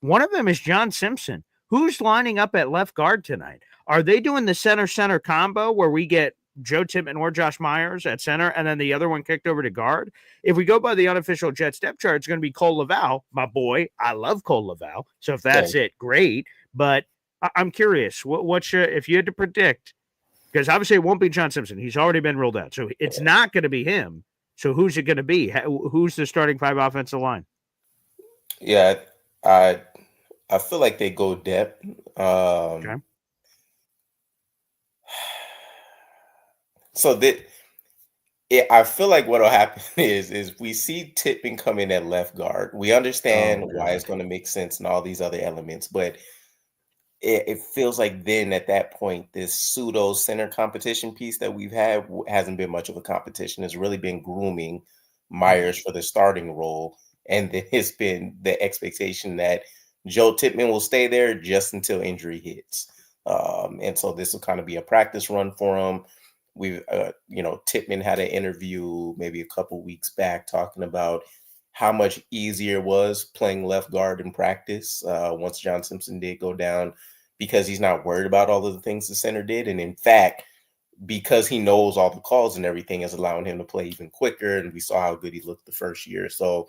One of them is John Simpson. Who's lining up at left guard tonight? Are they doing the center combo where we get Joe Tippmann or Josh Myers at center and then the other one kicked over to guard? If we go by the unofficial Jets depth chart, it's going to be Cole Laval, my boy. I love Cole Laval. So if that's it, great. But I'm curious, what's your, if you had to predict, because obviously it won't be John Simpson. He's already been ruled out. So it's not going to be him. So who's it going to be? Who's the starting 5 offensive line? Yeah, I feel like they go depth. Okay. So I feel like what'll happen is we see Tippmann come in at left guard. We understand why it's going to make sense and all these other elements, but it feels like then at that point, this pseudo center competition piece that we've had hasn't been much of a competition. It's really been grooming Myers for the starting role. And then it's been the expectation that Joe Tippmann will stay there just until injury hits. And so this will kind of be a practice run for him. We've, Tippmann had an interview maybe a couple weeks back talking about how much easier it was playing left guard in practice once John Simpson did go down, because he's not worried about all of the things the center did. And in fact, because he knows all the calls and everything is allowing him to play even quicker. And we saw how good he looked the first year. So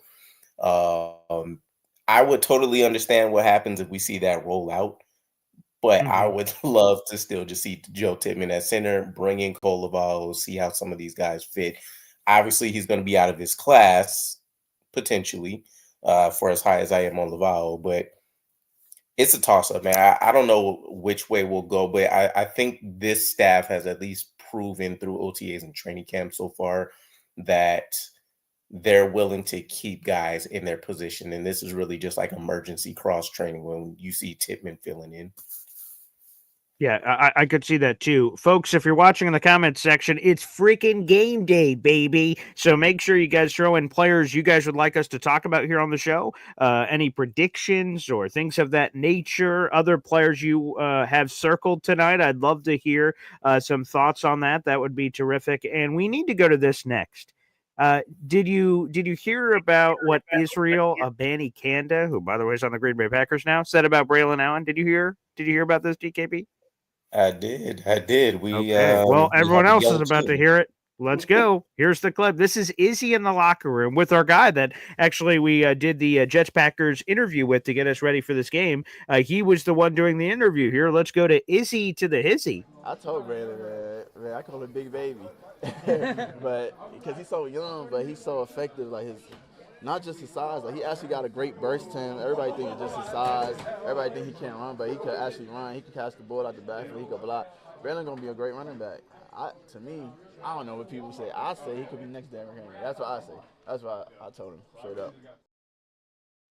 I would totally understand what happens if we see that roll out. But I would love to still just see Joe Tippmann at center, bring in Cole Laval, see how some of these guys fit. Obviously, he's going to be out of his class, potentially, for as high as I am on Laval. But it's a toss-up, man. I don't know which way we'll go, but I think this staff has at least proven through OTAs and training camp so far that they're willing to keep guys in their position. And this is really just like emergency cross-training when you see Tippmann filling in. Yeah, I could see that too. Folks, if you're watching in the comments section, it's freaking game day, baby. So make sure you guys throw in players you guys would like us to talk about here on the show. Any predictions or things of that nature, other players you have circled tonight. I'd love to hear some thoughts on that. That would be terrific. And we need to go to this next. Did you hear about what Israel Abanikanda, who by the way is on the Green Bay Packers now, said about Braylon Allen? Did you hear about this, DKB? I did. Well, everyone else is about to hear it. Let's go. Here's the clip. This is Izzy in the locker room with our guy that actually we did the Jets Packers interview with to get us ready for this game. He was the one doing the interview here. Let's go to Izzy to the hizzy. I told Braylon, man, I call him Big Baby. But because he's so young, but he's so effective. Like not just his size. Like he actually got a great burst to him. Everybody think it's just his size. Everybody think he can't run, but he could actually run. He could catch the ball out the backfield. He could block. Braylon gonna be a great running back. To me, I don't know what people say. I say he could be next to Derrick Henry. That's what I say. That's what I told him straight up.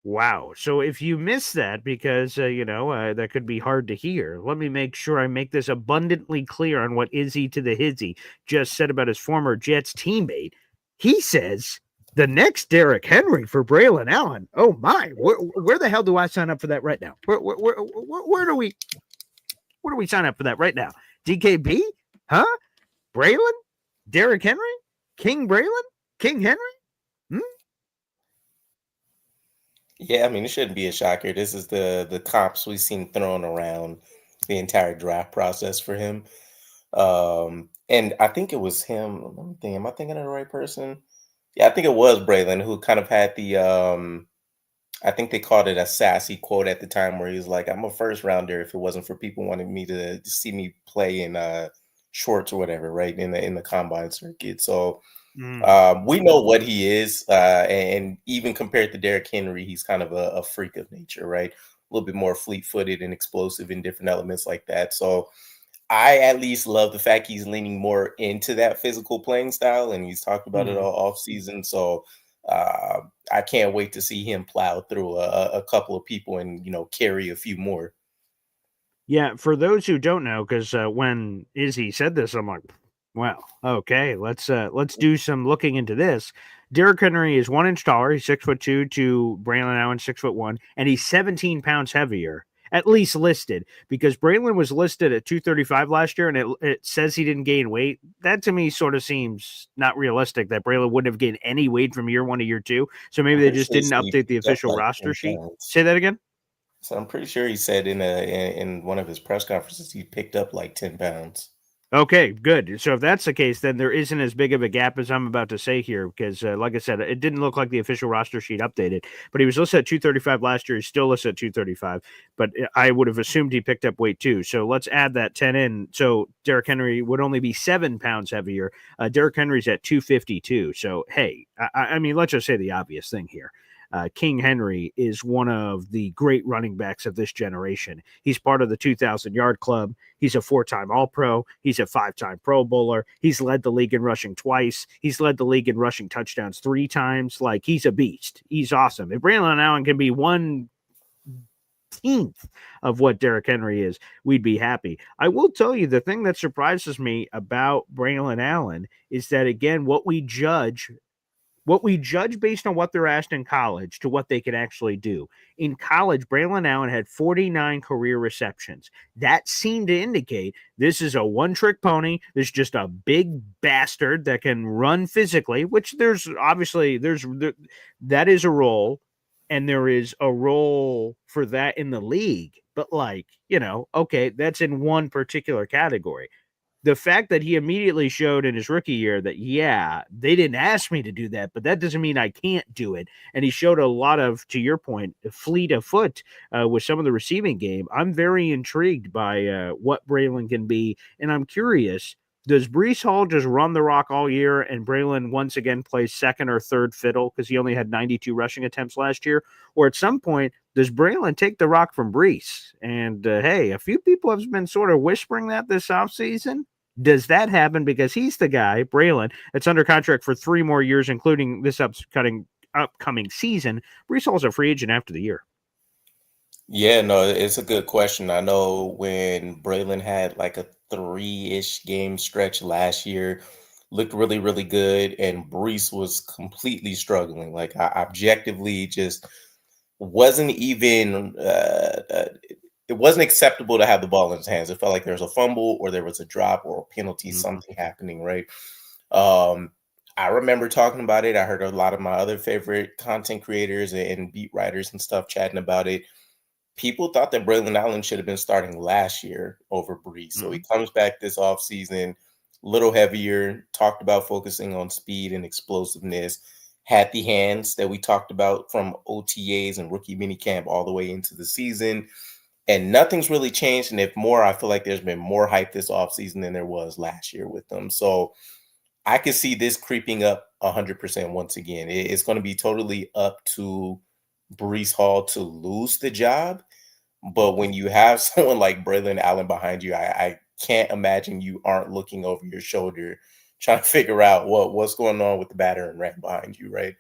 Wow. So if you missed that, because, that could be hard to hear, let me make sure I make this abundantly clear on what Izzy to the Hizzy just said about his former Jets teammate. He says the next Derrick Henry for Braylon Allen. Oh, my. Where the hell do I sign up for that right now? Where do we sign up for that right now? DKB? Huh? Braylon? Derrick Henry? King Braylon? King Henry? Yeah, I mean, it shouldn't be a shocker. This is the comps we've seen thrown around the entire draft process for him. And I think it was him. Let me think. Am I thinking of the right person? Yeah, I think it was Braylon who kind of had the I think they called it a sassy quote at the time where he was like, I'm a first rounder if it wasn't for people wanting me to see me play in shorts or whatever, right? In the combine circuit. So we know what he is, and even compared to Derrick Henry, he's kind of a freak of nature, right? A little bit more fleet-footed and explosive in different elements like that. So I at least love the fact he's leaning more into that physical playing style, and he's talked about it all off season. So I can't wait to see him plow through a couple of people and carry a few more. Yeah, for those who don't know, because when Izzy said this, I'm like, well, okay, let's do some looking into this. Derrick Henry is 1 inch taller. He's 6'2" to Braylon Allen 6'1", and he's 17 pounds heavier, at least listed, because Braylon was listed at 235 last year, and it says he didn't gain weight. That to me sort of seems not realistic that Braylon wouldn't have gained any weight from year 1 to year 2. So maybe they just didn't update the official roster sheet. Say that again. So I'm pretty sure he said in one of his press conferences he picked up like 10 pounds. Okay, good. So if that's the case, then there isn't as big of a gap as I'm about to say here, because like I said, it didn't look like the official roster sheet updated, but he was listed at 235 last year. He's still listed at 235, but I would have assumed he picked up weight too. So let's add that 10 in. So Derrick Henry would only be 7 pounds heavier. Derrick Henry's at 252. So, hey, I mean, let's just say the obvious thing here. King Henry is one of the great running backs of this generation. He's part of the 2,000-yard club. He's a 4-time All-Pro. He's a 5-time Pro Bowler. He's led the league in rushing twice. He's led the league in rushing touchdowns 3 times. Like, he's a beast. He's awesome. If Braylon Allen can be 1/10 of what Derrick Henry is, we'd be happy. I will tell you, the thing that surprises me about Braylon Allen is that, again, what we judge based on what they're asked in college to what they can actually do. In college, Braylon Allen had 49 career receptions. That seemed to indicate this is a one-trick pony. There's just a big bastard that can run physically, which that is a role, and there is a role for that in the league. But okay, that's in one particular category. The fact that he immediately showed in his rookie year that, yeah, they didn't ask me to do that, but that doesn't mean I can't do it. And he showed a lot of, to your point, fleet of foot with some of the receiving game. I'm very intrigued by what Braylon can be. And I'm curious, does Breece Hall just run the rock all year and Braylon once again plays second or third fiddle because he only had 92 rushing attempts last year? Or at some point, does Braylon take the rock from Breece? And hey, a few people have been sort of whispering that this offseason. Does that happen? Because he's the guy, Braylon, that's under contract for 3 more years, including this upcoming season. Breece Hall's a free agent after the year. Yeah, no, it's a good question. I know when Braylon had like a 3-ish game stretch last year, looked really, really good, and Breece was completely struggling. Like, I objectively just wasn't even it wasn't acceptable to have the ball in his hands. It felt like there was a fumble or there was a drop or a penalty, something happening, right? I remember talking about it. I heard a lot of my other favorite content creators and beat writers and stuff chatting about it. People thought that Braylon Allen should have been starting last year over Breece. So he comes back this offseason, little heavier, talked about focusing on speed and explosiveness, had the hands that we talked about from OTAs and rookie minicamp all the way into the season. And nothing's really changed. And if more, I feel like there's been more hype this offseason than there was last year with them. So I could see this creeping up 100% once again. It's going to be totally up to Breece Hall to lose the job. But when you have someone like Braylon Allen behind you, I can't imagine you aren't looking over your shoulder trying to figure out what's going on with the battering ram behind you, right?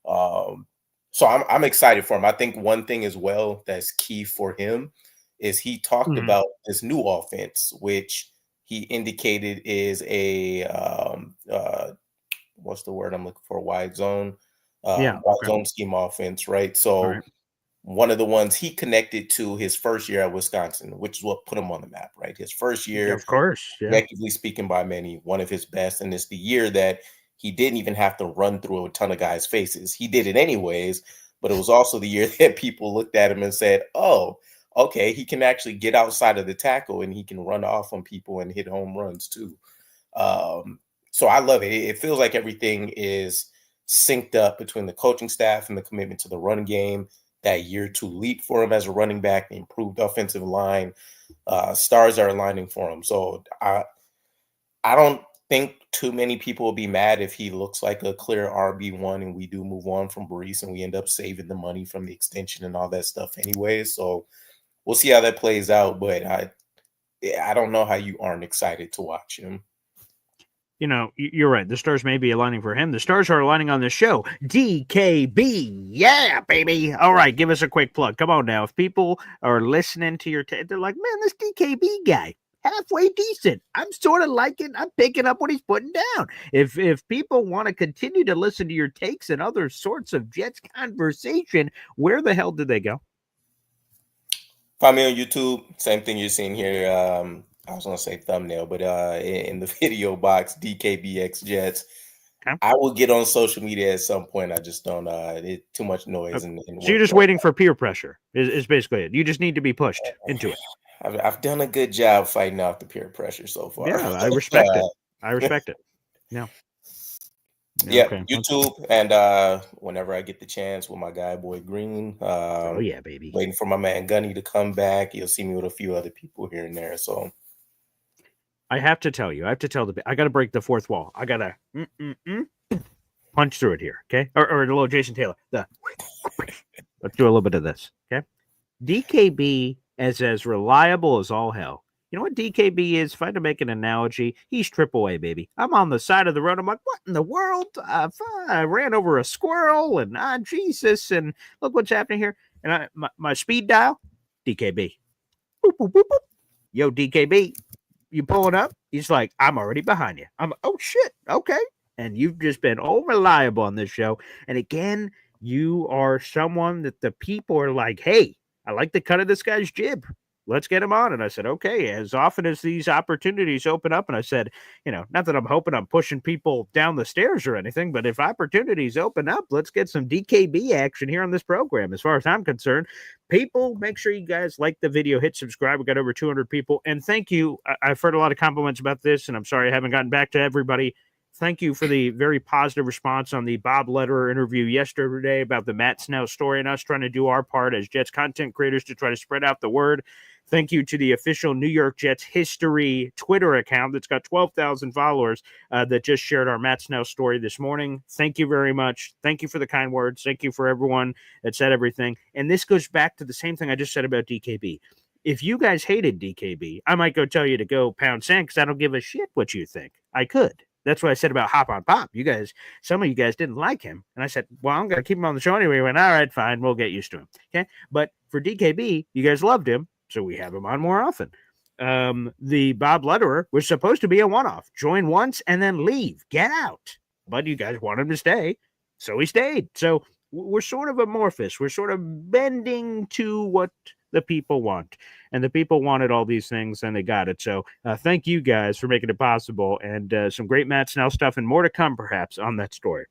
So I'm excited for him. I think one thing as well that's key for him is he talked about this new offense, which he indicated is a what's the word I'm looking for? Wide zone scheme offense, right? So one of the ones he connected to his first year at Wisconsin, which is what put him on the map, right? His first year, of course, objectively speaking by many, one of his best, and it's the year that he didn't even have to run through a ton of guys' faces. He did it anyways, but it was also the year that people looked at him and said, oh, okay, he can actually get outside of the tackle and he can run off on people and hit home runs too. So I love it. It feels like everything is synced up between the coaching staff and the commitment to the run game. That year 2 leap for him as a running back, the improved offensive line, stars are aligning for him. So I don't think too many people will be mad if he looks like a clear RB1 and we do move on from Breece and we end up saving the money from the extension and all that stuff anyway. So we'll see how that plays out. But I don't know how you aren't excited to watch him. You're right. The stars may be aligning for him. The stars are aligning on the show. DKB. Yeah, baby. All right, give us a quick plug. Come on now. If people are listening to your they're like, man, this DKB guy, halfway decent. I'm sort of I'm picking up what he's putting down. If people want to continue to listen to your takes and other sorts of Jets conversation, where the hell did they go? Find me on YouTube. Same thing you're seeing here. I was going to say thumbnail, but in the video box, DKBxJets. Okay. I will get on social media at some point. I just don't. It's too much noise Okay. and So you're work. just waiting for peer pressure. Is basically it. You just need to be pushed into it. I've done a good job fighting off the peer pressure so far. Yeah, I respect it. I respect it. Yeah. Yeah, Okay. YouTube, and whenever I get the chance with my guy Boy Green, Oh yeah, baby. waiting for my man Gunny to come back. You'll see me with a few other people here and there. So I have to tell you. I got to break the fourth wall. I got to punch through it here. Okay. Or a little Jason Taylor. Let's do a little bit of this. Okay. DKB is as reliable as all hell. You know what DKB is? If I had to make an analogy, he's AAA, baby. I'm on the side of the road. I'm like, what in the world? I ran over a squirrel, and Jesus, and look what's happening here. And my speed dial, DKB. Boop, boop, boop, boop. Yo, DKB, you pulling up? He's like, I'm already behind you. I'm, oh shit, okay. And you've just been all reliable on this show. And again, you are someone that the people are like, hey, I like the cut of this guy's jib. Let's get him on. And I said, okay, as often as these opportunities open up, and I said, not that I'm hoping I'm pushing people down the stairs or anything, but if opportunities open up, let's get some DKB action here on this program. As far as I'm concerned, people, make sure you guys like the video, hit subscribe. We got over 200 people. And thank you. I've heard a lot of compliments about this, and I'm sorry I haven't gotten back to everybody. Thank you for the very positive response on the Bob Lederer interview yesterday about the Matt Snell story and us trying to do our part as Jets content creators to try to spread out the word. Thank you to the official New York Jets history Twitter account that's got 12,000 followers that just shared our Matt Snell story this morning. Thank you very much. Thank you for the kind words. Thank you for everyone that said everything. And this goes back to the same thing I just said about DKB. If you guys hated DKB, I might go tell you to go pound sand because I don't give a shit what you think. I could. That's what I said about Hop on Pop. You guys, some of you guys didn't like him. And I said, well, I'm going to keep him on the show anyway. He went, all right, fine. We'll get used to him. Okay. But for DKB, you guys loved him. So we have him on more often. The Bob Lederer was supposed to be a one-off. Join once and then leave. Get out. But you guys want him to stay. So he stayed. So we're sort of amorphous. We're sort of bending to what the people want. And the people wanted all these things, and they got it. So thank you guys for making it possible. And some great Matt Snell stuff and more to come, perhaps, on that story.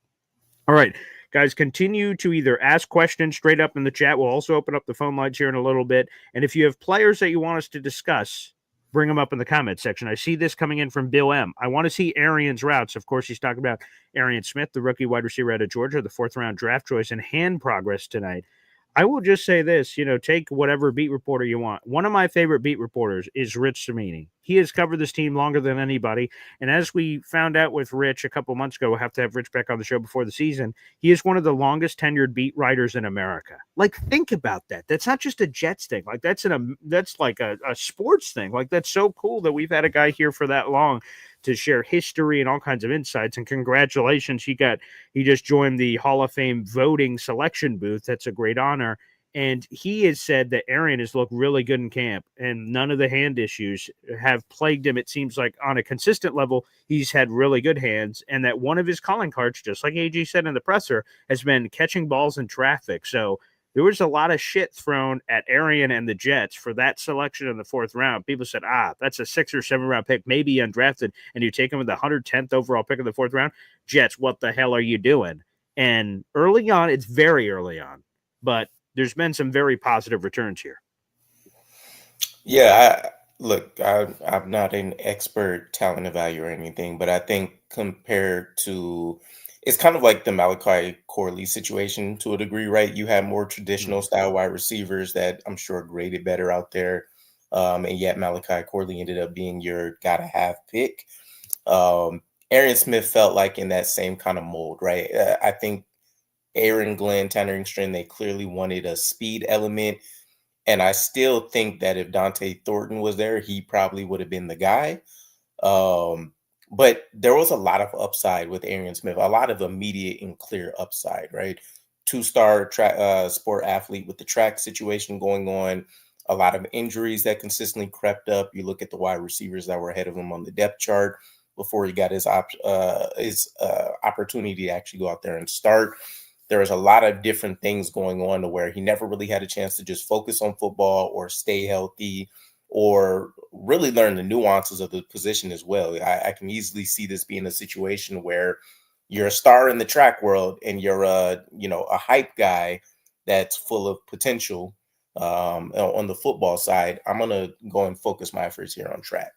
All right, guys, continue to either ask questions straight up in the chat. We'll also open up the phone lines here in a little bit. And if you have players that you want us to discuss, bring them up in the comments section. I see this coming in from Bill M. I want to see Arian's routes. Of course, he's talking about Arian Smith, the rookie wide receiver out of Georgia, the fourth-round draft choice, and hand progress tonight. I will just say this, take whatever beat reporter you want. One of my favorite beat reporters is Rich Cimini. He has covered this team longer than anybody. And as we found out with Rich a couple months ago, we'll have to have Rich back on the show before the season. He is one of the longest tenured beat writers in America. Like, think about that. That's not just a Jets thing. Like, that's like a sports thing. Like, that's so cool that we've had a guy here for that long to share history and all kinds of insights. And congratulations, he just joined the Hall of Fame voting selection booth. That's a great honor. And he has said that Arian has looked really good in camp, and none of the hand issues have plagued him. It seems like on a consistent level, he's had really good hands, and that one of his calling cards, just like AG said in the presser, has been catching balls in traffic. So there was a lot of shit thrown at Arian and the Jets for that selection in the fourth round. People said, that's a 6 or 7 round pick, maybe undrafted, and you take him with the 110th overall pick in the fourth round. Jets, what the hell are you doing? And early on, it's very early on, but there's been some very positive returns here. Yeah, I'm not an expert talent evaluator or anything, but I think compared to, it's kind of like the Malachi Corley situation to a degree, right? You have more traditional style wide receivers that I'm sure graded better out there. And yet Malachi Corley ended up being your gotta have pick. Arian Smith felt like in that same kind of mold, right? I think Aaron Glenn, Tanner Engstrand, they clearly wanted a speed element. And I still think that if Dante Thornton was there, he probably would have been the guy. But there was a lot of upside with Arian Smith, a lot of immediate and clear upside, right? 2-star sport athlete with the track situation going on, a lot of injuries that consistently crept up. You look at the wide receivers that were ahead of him on the depth chart before he got his opportunity to actually go out there and start. There was a lot of different things going on to where he never really had a chance to just focus on football or stay healthy or really learn the nuances of the position as well. I can easily see this being a situation where, you're a star in the track world and you're a hype guy that's full of potential on the football side, I'm gonna go and focus my efforts here on track.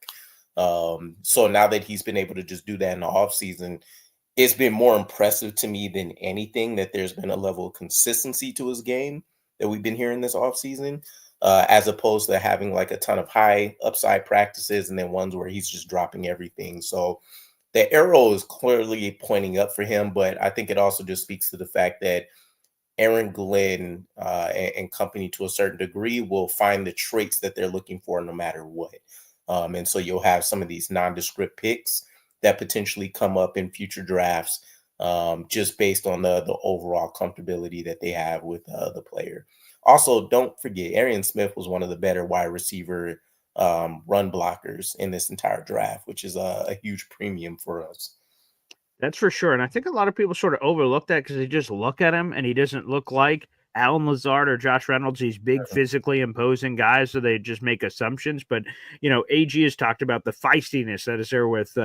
So now that he's been able to just do that in the offseason, it's been more impressive to me than anything that there's been a level of consistency to his game that we've been hearing this offseason, as opposed to having like a ton of high upside practices and then ones where he's just dropping everything. So the arrow is clearly pointing up for him, but I think it also just speaks to the fact that Aaron Glenn and company to a certain degree will find the traits that they're looking for no matter what. And so you'll have some of these nondescript picks that potentially come up in future drafts just based on the overall comfortability that they have with the player. Also, don't forget, Arian Smith was one of the better wide receiver run blockers in this entire draft, which is a huge premium for us. That's for sure. And I think a lot of people sort of overlook that because they just look at him and he doesn't look like Alan Lazard or Josh Reynolds, these big physically imposing guys. So they just make assumptions. But, AG has talked about the feistiness that is there with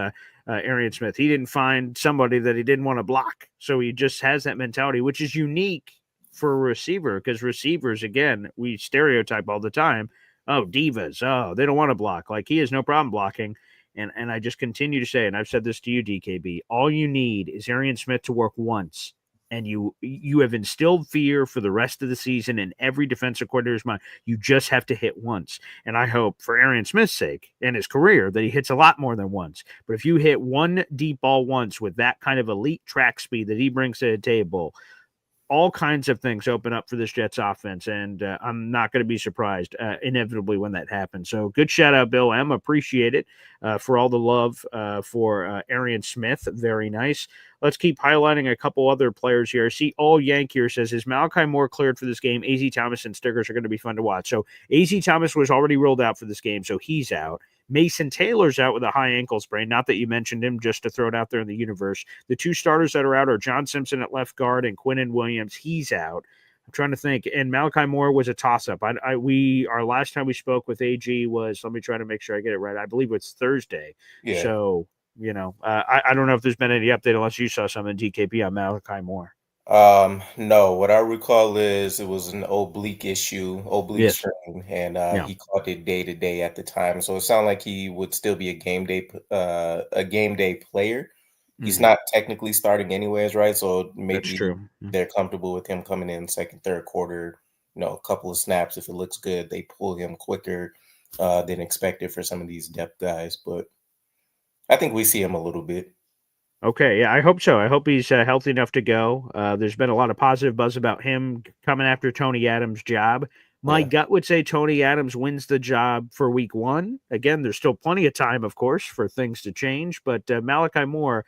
Arian Smith. He didn't find somebody that he didn't want to block. So he just has that mentality, which is unique for a receiver because receivers, again, we stereotype all the time. Oh, divas. Oh, they don't want to block. Like he has no problem blocking. And I just continue to say, and I've said this to you, DKB, all you need is Arian Smith to work once. And you have instilled fear for the rest of the season in every defensive coordinator's mind. You just have to hit once. And I hope for Arian Smith's sake and his career that he hits a lot more than once. But if you hit one deep ball once with that kind of elite track speed that he brings to the table, all kinds of things open up for this Jets offense, and I'm not going to be surprised inevitably when that happens. So good shout out, Bill M. Appreciate it for all the love for Arian Smith. Very nice. Let's keep highlighting a couple other players here. I see All Yank here says, is Malachi Moore cleared for this game? AZ Thomas and Stiggers are going to be fun to watch. So AZ Thomas was already ruled out for this game, so he's out. Mason Taylor's out with a high ankle sprain. Not that you mentioned him, just to throw it out there in the universe. The two starters that are out are John Simpson at left guard and Quinnen Williams. He's out. I'm trying to think. And Malachi Moore was a toss-up. Our last time we spoke with AG was, let me try to make sure I get it right. I believe it's Thursday. Yeah. So, I don't know if there's been any update unless you saw something DKP on Malachi Moore. No, what I recall is it was an oblique strain, and he caught it day to day at the time. So it sounded like he would still be a game day player. He's not technically starting anyways, right? So maybe they're comfortable with him coming in second, third quarter, a couple of snaps. If it looks good, they pull him quicker than expected for some of these depth guys. But I think we see him a little bit. Okay, yeah, I hope so. I hope he's healthy enough to go. There's been a lot of positive buzz about him coming after Tony Adams' job. My gut would say Tony Adams wins the job for week 1. Again, there's still plenty of time, of course, for things to change. But Malachi Moore,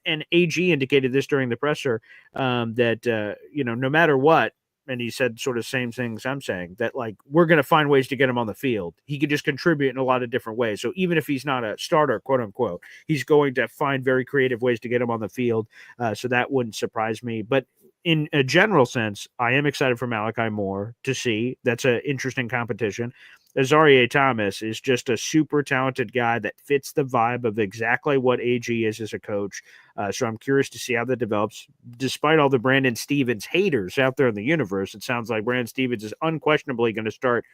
and AG indicated this during the presser, that, no matter what, and he said sort of same things I'm saying, that like we're going to find ways to get him on the field. He could just contribute in a lot of different ways. So even if he's not a starter, quote unquote, he's going to find very creative ways to get him on the field. So that wouldn't surprise me. But in a general sense, I am excited for Malachi Moore to see. That's an interesting competition. Azarie Thomas is just a super talented guy that fits the vibe of exactly what AG is as a coach. So I'm curious to see how that develops. Despite all the Brandon Stevens haters out there in the universe, it sounds like Brandon Stevens is unquestionably going to start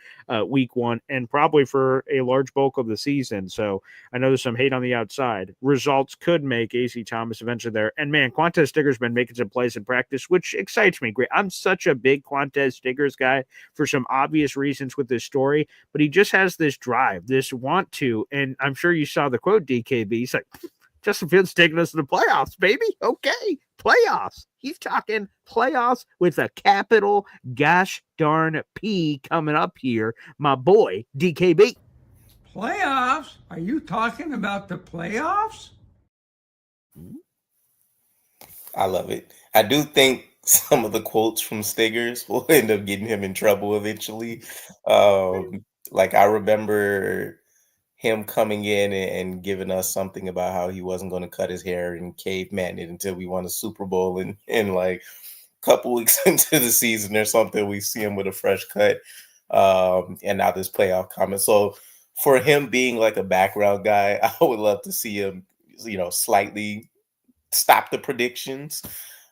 week 1 and probably for a large bulk of the season. So I know there's some hate on the outside. Results could make AC Thomas eventually there. And man, Quantez Stigger's been making some plays in practice, which excites me. Great. I'm such a big Quantez Stiggers guy for some obvious reasons with this story, but he just has this drive, this want to, and I'm sure you saw the quote, DKB. He's like, Justin Fields taking us to the playoffs, baby. Okay, playoffs. He's talking playoffs with a capital gosh darn P coming up here. My boy, DKB. Playoffs? Are you talking about the playoffs? I love it. I do think some of the quotes from Stiggers will end up getting him in trouble eventually. Like I remember him coming in and giving us something about how he wasn't going to cut his hair and caveman it until we won a Super Bowl. And like a couple weeks into the season or something, we see him with a fresh cut. And now this playoff comment. So for him being like a background guy, I would love to see him, slightly stop the predictions.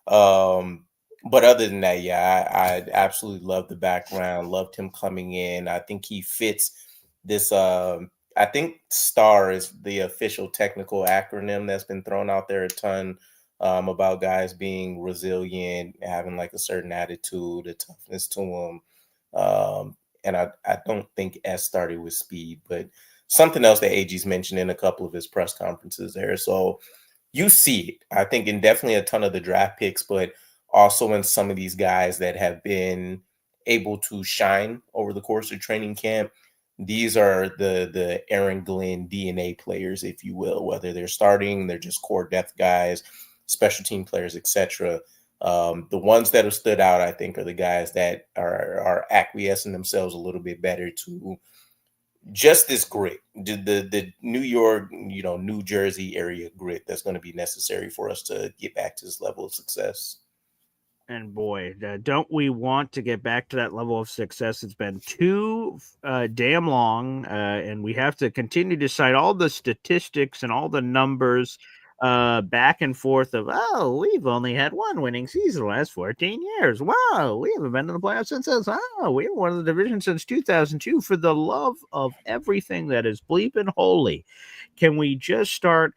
But other than that, yeah, I absolutely love the background. Loved him coming in. I think he fits this. I think STAR is the official technical acronym that's been thrown out there a ton about guys being resilient, having like a certain attitude, a toughness to them. And I don't think S started with speed, but something else that AG's mentioned in a couple of his press conferences there. So you see it, I think, in definitely a ton of the draft picks, but also in some of these guys that have been able to shine over the course of training camp. These are the Aaron Glenn DNA players, if you will, whether they're starting, they're just core depth guys, special team players, etc. The ones that have stood out, I think, are the guys that are acquiescing themselves a little bit better to just this grit, the New York, New Jersey area grit that's going to be necessary for us to get back to this level of success. And boy, don't we want to get back to that level of success? It's been too damn long, and we have to continue to cite all the statistics and all the numbers back and forth of, oh, we've only had one winning season the last 14 years. Wow, we haven't been in the playoffs since this. Oh, we haven't won the division since 2002. For the love of everything that is bleeping holy, can we just start,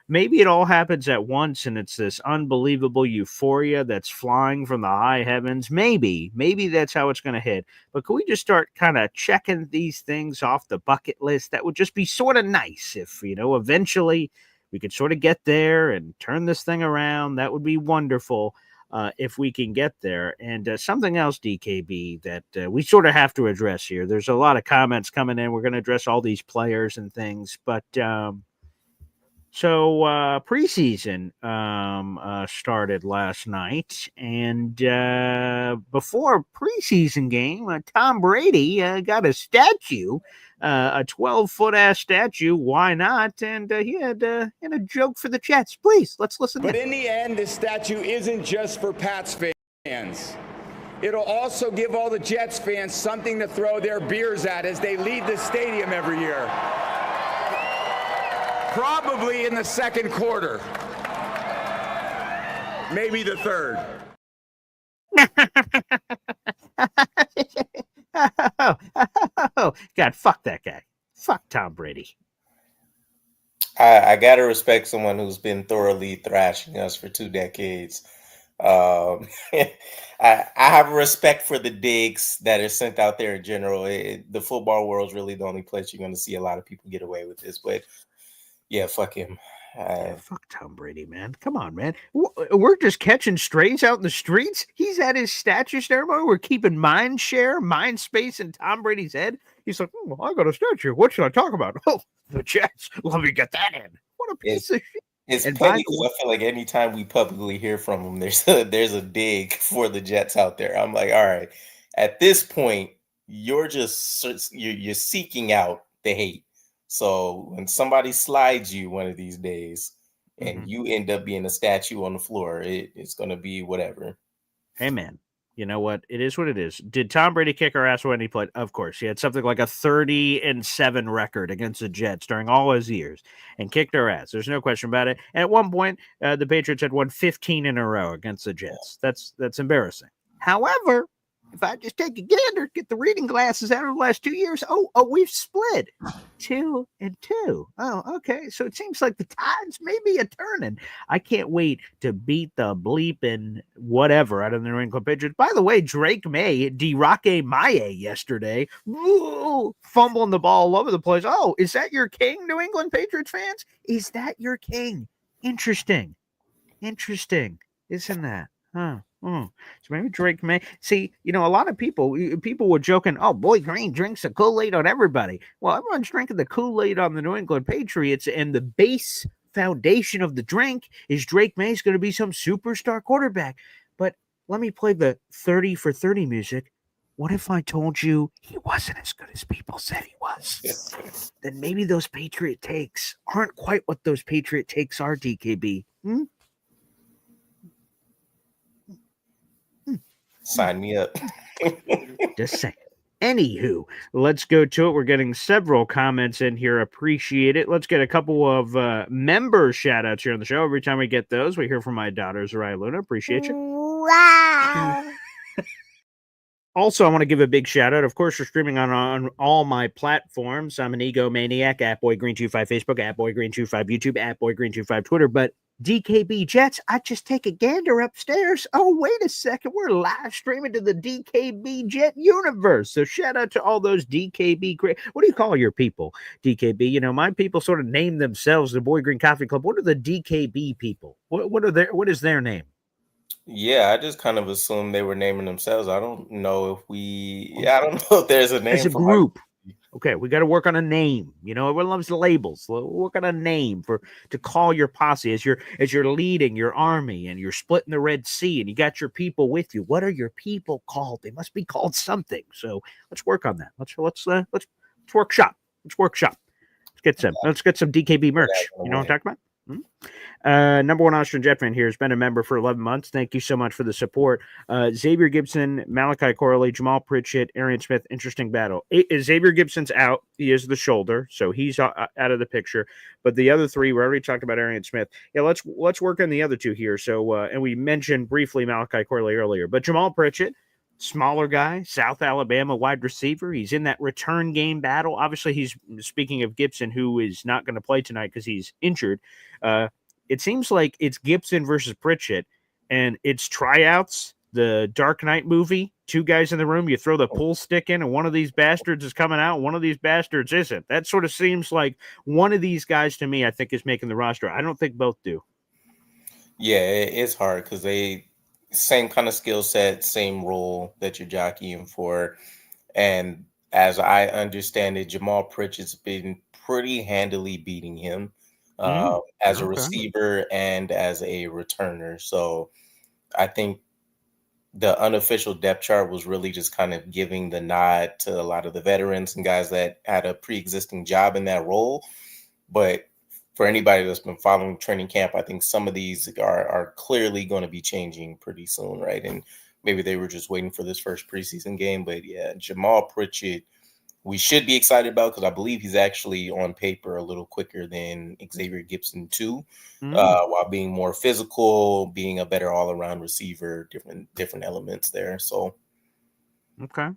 maybe it all happens at once and it's this unbelievable euphoria that's flying from the high heavens. Maybe that's how it's going to hit. But can we just start kind of checking these things off the bucket list? That would just be sort of nice if, eventually we could sort of get there and turn this thing around. That would be wonderful. If we can get there. And something else, DKB, that we sort of have to address here. There's a lot of comments coming in. We're going to address all these players and things. But so preseason started last night. And before preseason game, Tom Brady got a statue. A 12-foot ass statue. Why not? And he had a joke for the Jets. Please, let's listen. But in the end, this statue isn't just for Pats fans. It'll also give all the Jets fans something to throw their beers at as they leave the stadium every year. Probably in the second quarter. Maybe the third. God, fuck that guy. Fuck Tom Brady. I gotta respect someone who's been thoroughly thrashing us for 2 decades. I have a respect for the digs that are sent out there in general. The football world is really the only place you're going to see a lot of people get away with this. But yeah, fuck him. Fuck Tom Brady, man. Come on, man. We're just catching strays out in the streets. He's at his statue ceremony. We're keeping mind space in Tom Brady's head. He's like, I got a statue. What should I talk about? Oh, the Jets. Let me get that in. What a piece of shit. It's funny because I feel like anytime we publicly hear from him, there's a dig for the Jets out there. I'm like, all right, at this point, you're seeking out the hate. So when somebody slides you one of these days and you end up being a statue on the floor, it's going to be whatever. Hey, man, you know what? It is what it is. Did Tom Brady kick our ass when he played? Of course. He had something like a 30-7 record against the Jets during all his years and kicked our ass. There's no question about it. And at one point, the Patriots had won 15 in a row against the Jets. That's embarrassing. However, if I just take a gander, get the reading glasses out of the last 2 years, we've split 2-2. Oh, okay. So it seems like the tides may be a turning. I can't wait to beat the bleeping whatever out of the New England Patriots. By the way, Drake May, D-Roque Maye yesterday, fumbling the ball all over the place. Oh, is that your king, New England Patriots fans? Is that your king? Interesting. Isn't that? Huh. So maybe Drake may see, a lot of people were joking, oh, Boy Green drinks the Kool-Aid on everybody. Well, everyone's drinking the Kool-Aid on the New England Patriots, and the base foundation of the drink is Drake May's going to be some superstar quarterback. But let me play the 30 for 30 music. What if I told you he wasn't as good as people said he was? Then maybe those Patriot takes aren't quite what those Patriot takes are, DKB. Sign me up. Just saying. Anywho, let's go to it. We're getting several comments in here. Appreciate it. Let's get a couple of member shout outs here on the show. Every time we get those, we hear from my daughter, Zariah Luna. Appreciate you. Wow. Also, I want to give a big shout out. Of course, we're streaming on all my platforms. I'm an egomaniac, @BoyGreen25 Facebook, @BoyGreen25 YouTube, @BoyGreen25 Twitter. But DKBjets, I just take a gander upstairs. Oh, wait a second. We're live streaming to the DKB Jet universe. So shout out to all those DKB. What do you call your people? DKB. You know, my people sort of name themselves the Boy Green Coffee Club. What are the DKB people? What is their name? Yeah, I just kind of assumed they were naming themselves. I don't know I don't know if there's a name As a for group. Okay, we got to work on a name. You know, everyone loves labels. We'll work on a name to call your posse as you're leading your army and you're splitting the Red Sea and you got your people with you. What are your people called? They must be called something. So let's work on that. Let's workshop. Let's workshop. Let's get some DKB merch. You know what I'm talking about? Number one Austrian Jet fan here has been a member for 11 months. Thank you so much for the support. Xavier Gibson, Malachi Corley, Jamal Pritchett, Arian Smith. Interesting battle. Xavier Gibson's out. He is the shoulder, so he's out of the picture. But the other three, we already talked about Arian Smith. Yeah, let's work on the other two here. So, and we mentioned briefly Malachi Corley earlier, but Jamal Pritchett, smaller guy, South Alabama wide receiver. He's in that return game battle. Obviously, he's speaking of Gibson, who is not going to play tonight because he's injured. It seems like it's Gibson versus Pritchett, and it's tryouts, the Dark Knight movie. Two guys in the room, you throw the pool stick in, and one of these bastards is coming out, and one of these bastards isn't. That sort of seems like one of these guys to me, I think, is making the roster. I don't think both do. Yeah, it's hard because they same kind of skill set, same role that you're jockeying for. And as I understand it, Jamal Pritchett's been pretty handily beating him as a receiver and as a returner. So I think the unofficial depth chart was really just kind of giving the nod to a lot of the veterans and guys that had a pre-existing job in that role. But for anybody that's been following training camp, I think some of these are clearly going to be changing pretty soon, right? And maybe they were just waiting for this first preseason game. But yeah, Jamal Pritchett, we should be excited about because I believe he's actually on paper a little quicker than Xavier Gibson too, while being more physical, being a better all-around receiver, different elements there. So, okay.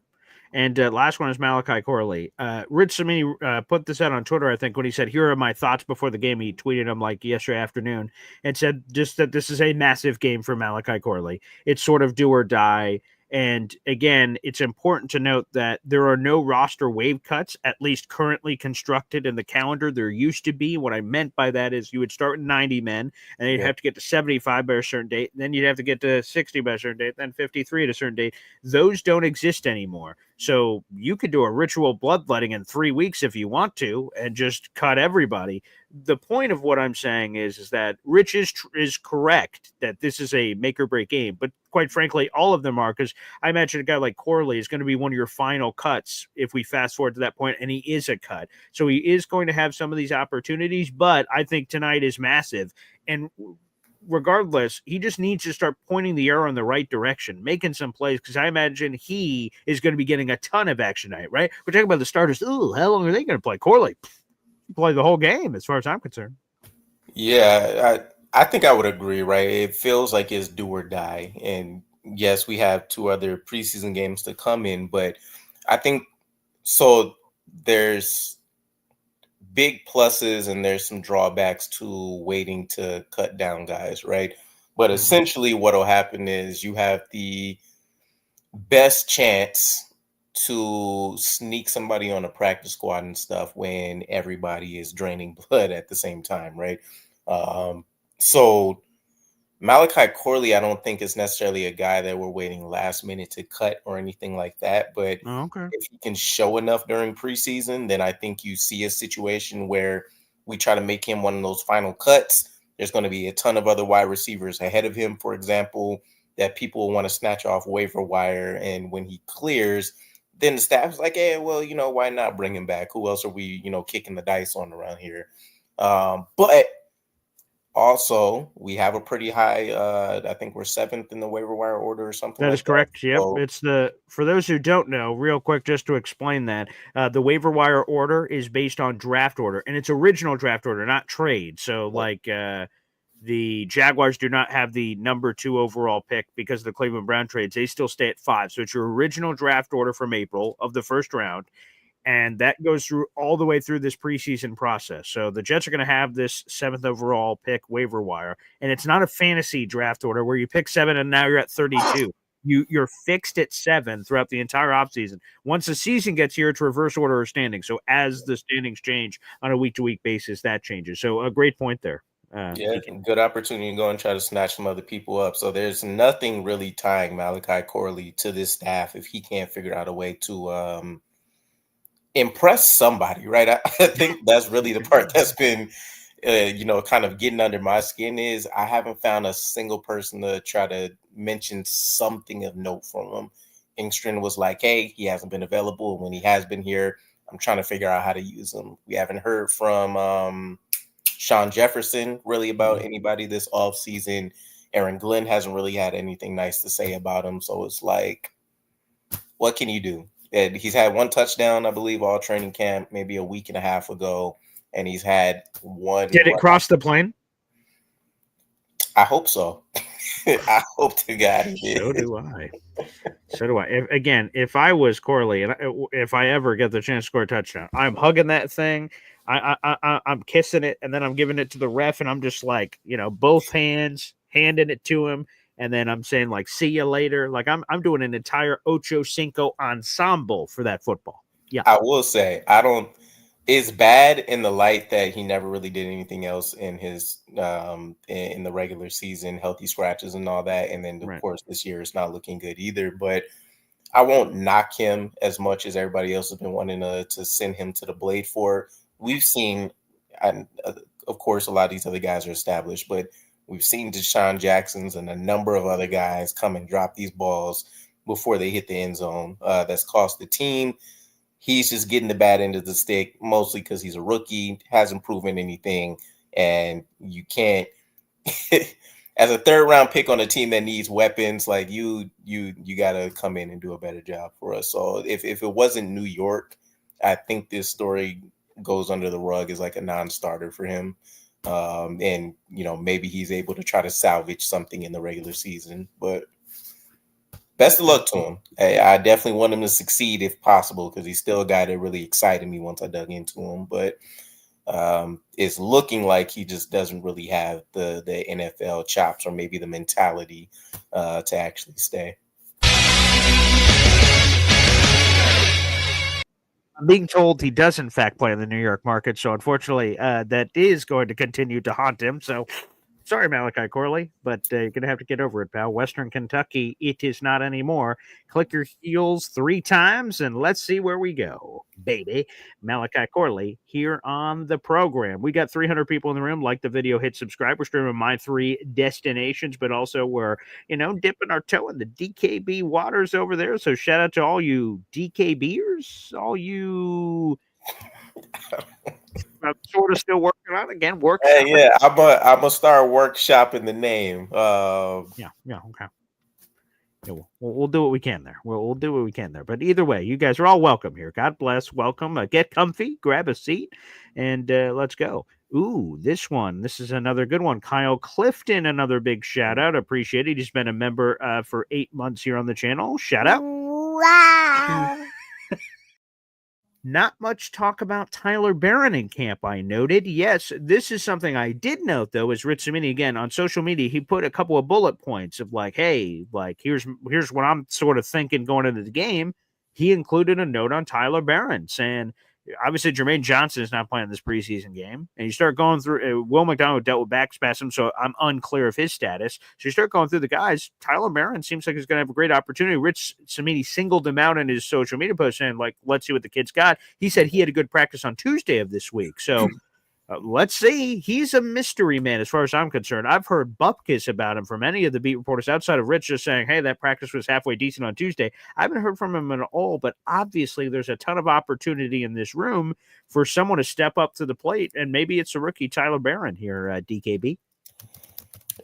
And last one is Malachi Corley. Rich Samini put this out on Twitter, I think, when he said, "Here are my thoughts before the game." He tweeted them like yesterday afternoon and said just that this is a massive game for Malachi Corley. It's sort of do or die. And again, it's important to note that there are no roster wave cuts, at least currently constructed in the calendar. There used to be. What I meant by that is you would start with 90 men, and you'd have to get to 75 by a certain date. Then you'd have to get to 60 by a certain date, then 53 at a certain date. Those don't exist anymore. So you could do a ritual bloodletting in 3 weeks if you want to and just cut everybody. The point of what I'm saying is that Rich is correct that this is a make or break game, but quite frankly, all of them are, because I imagine a guy like Corley is going to be one of your final cuts if we fast forward to that point, and he is a cut. So he is going to have some of these opportunities, but I think tonight is massive. And regardless, he just needs to start pointing the arrow in the right direction, making some plays, because I imagine he is going to be getting a ton of action tonight, right? We're talking about the starters. Ooh, how long are they going to play? Corley, play the whole game as far as I'm concerned. Yeah, I think I would agree, right? It feels like it's do or die. And yes, we have 2 other preseason games to come in, but I think so there's big pluses and there's some drawbacks to waiting to cut down guys, right? But essentially what'll happen is you have the best chance to sneak somebody on a practice squad and stuff when everybody is draining blood at the same time, right? So Malachi Corley, I don't think is necessarily a guy that we're waiting last minute to cut or anything like that. But if he can show enough during preseason, then I think you see a situation where we try to make him one of those final cuts. There's going to be a ton of other wide receivers ahead of him, for example, that people want to snatch off waiver wire. And when he clears, then the staff's like, hey, well, why not bring him back? Who else are we, kicking the dice on around here? But Also, we have a pretty high, I think we're 7th in the waiver wire order or something That like is correct. that. Yep. So, It's for those who don't know, real quick, just to explain that, the waiver wire order is based on draft order, and it's original draft order, not trade. So, the Jaguars do not have the number 2 overall pick because of the Cleveland Brown trades. They still stay at 5. So it's your original draft order from April of the first round. And that goes through all the way through this preseason process. So the Jets are going to have this 7th overall pick waiver wire, and it's not a fantasy draft order where you pick 7 and now you're at 32. You're fixed at 7 throughout the entire offseason. Once the season gets here, it's reverse order of standing. So as the standings change on a week-to-week basis, that changes. So a great point there. yeah, good opportunity to go and try to snatch some other people up. So there's nothing really tying Malachi Corley to this staff if he can't figure out a way to impress somebody, right? I think that's really the part that's been, kind of getting under my skin is I haven't found a single person to try to mention something of note from him. Engstrand was like, hey, he hasn't been available. When he has been here, I'm trying to figure out how to use him. We haven't heard from Sean Jefferson really about anybody this offseason. Aaron Glenn hasn't really had anything nice to say about him. So it's like, what can you do? And he's had 1 touchdown, I believe, all training camp, maybe a week and a half ago. And he's had 1. Did it cross the plane? I hope so. I hope to God it did. So do I. So do I. If I was Corley, and if I ever get the chance to score a touchdown, I'm hugging that thing. I'm kissing it, and then I'm giving it to the ref, and I'm just like, both hands, handing it to him, and then I'm saying like, "See you later." Like I'm doing an entire Ocho Cinco ensemble for that football. Yeah, I will say it's bad in the light that he never really did anything else in his in the regular season, healthy scratches and all that. And then of course this year it's not looking good either. But I won't knock him as much as everybody else has been wanting to send him to the blade for. We've seen, and of course, a lot of these other guys are established, but we've seen Deshaun Jackson's and a number of other guys come and drop these balls before they hit the end zone. That's cost the team. He's just getting the bad end of the stick, mostly because he's a rookie, hasn't proven anything, and you can't. As a 3rd round pick on a team that needs weapons, like you got to come in and do a better job for us. So if it wasn't New York, I think this story goes under the rug as like a non-starter for him. And maybe he's able to try to salvage something in the regular season, but best of luck to him. I definitely want him to succeed if possible, because he's still a guy that really excited me once I dug into him, but it's looking like he just doesn't really have the NFL chops or maybe the mentality to actually stay. I'm being told he does in fact play in the New York market, so unfortunately, that is going to continue to haunt him. So, sorry, Malachi Corley, but you're going to have to get over it, pal. Western Kentucky, it is not anymore. Click your heels 3 times, and let's see where we go, baby. Malachi Corley here on the program. We got 300 people in the room. Like the video, hit subscribe. We're streaming my 3 destinations, but also we're, dipping our toe in the DKB waters over there. So shout out to all you DKBers, all you... I'm sort of still working on it again. Yeah, I'm gonna start workshopping the name. Yeah, okay. Yeah, we'll do what we can there. We'll do what we can there. But either way, you guys are all welcome here. God bless. Welcome. Get comfy, grab a seat, and let's go. Ooh, this is another good one. Kyle Clifton, another big shout out. Appreciate it. He's been a member for 8 months here on the channel. Shout out. Wow. Not much talk about Tyler Barron in camp, I noted. Yes, this is something I did note, though, is Rich Cimini, again, on social media, he put a couple of bullet points of like, hey, like, here's what I'm sort of thinking going into the game. He included a note on Tyler Barron saying, obviously, Jermaine Johnson is not playing this preseason game. And you start going through, Will McDonald dealt with back spasm, so I'm unclear of his status. So you start going through the guys. Tyler Barron seems like he's going to have a great opportunity. Rich Cimini singled him out in his social media post saying, like, let's see what the kid's got. He said he had a good practice on Tuesday of this week. So let's see. He's a mystery man as far as I'm concerned. I've heard bupkis about him from any of the beat reporters outside of Rich just saying, hey, that practice was halfway decent on Tuesday. I haven't heard from him at all, but obviously there's a ton of opportunity in this room for someone to step up to the plate, and maybe it's a rookie Tyler Barron here, DKB.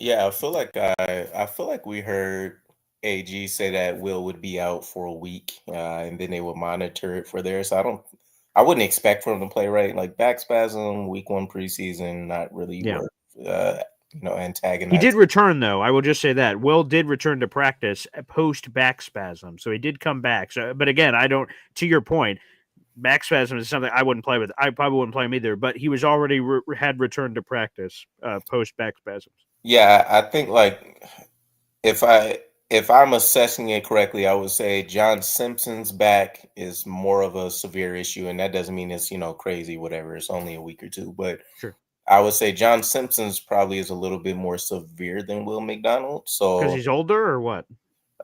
Yeah, I feel like we heard AG say that Will would be out for a week, and then they would monitor it for there. So I wouldn't expect for him to play right. Like back spasm, week one preseason, not really Yeah. worth He antagonizing. did return, though. I will just say that Will did return to practice post back spasm, so he did come back. So, but again, I don't. To your point, back spasm is something I wouldn't play with. I probably wouldn't play him either. But he was already had returned to practice post back spasms. Yeah, I think like if I if I'm assessing it correctly, I would say John Simpson's back is more of a severe issue, and that doesn't mean it's crazy, whatever. It's only a week or two, but Sure, I would say John Simpson's probably is a little bit more severe than Will McDonald. because So he's older or what?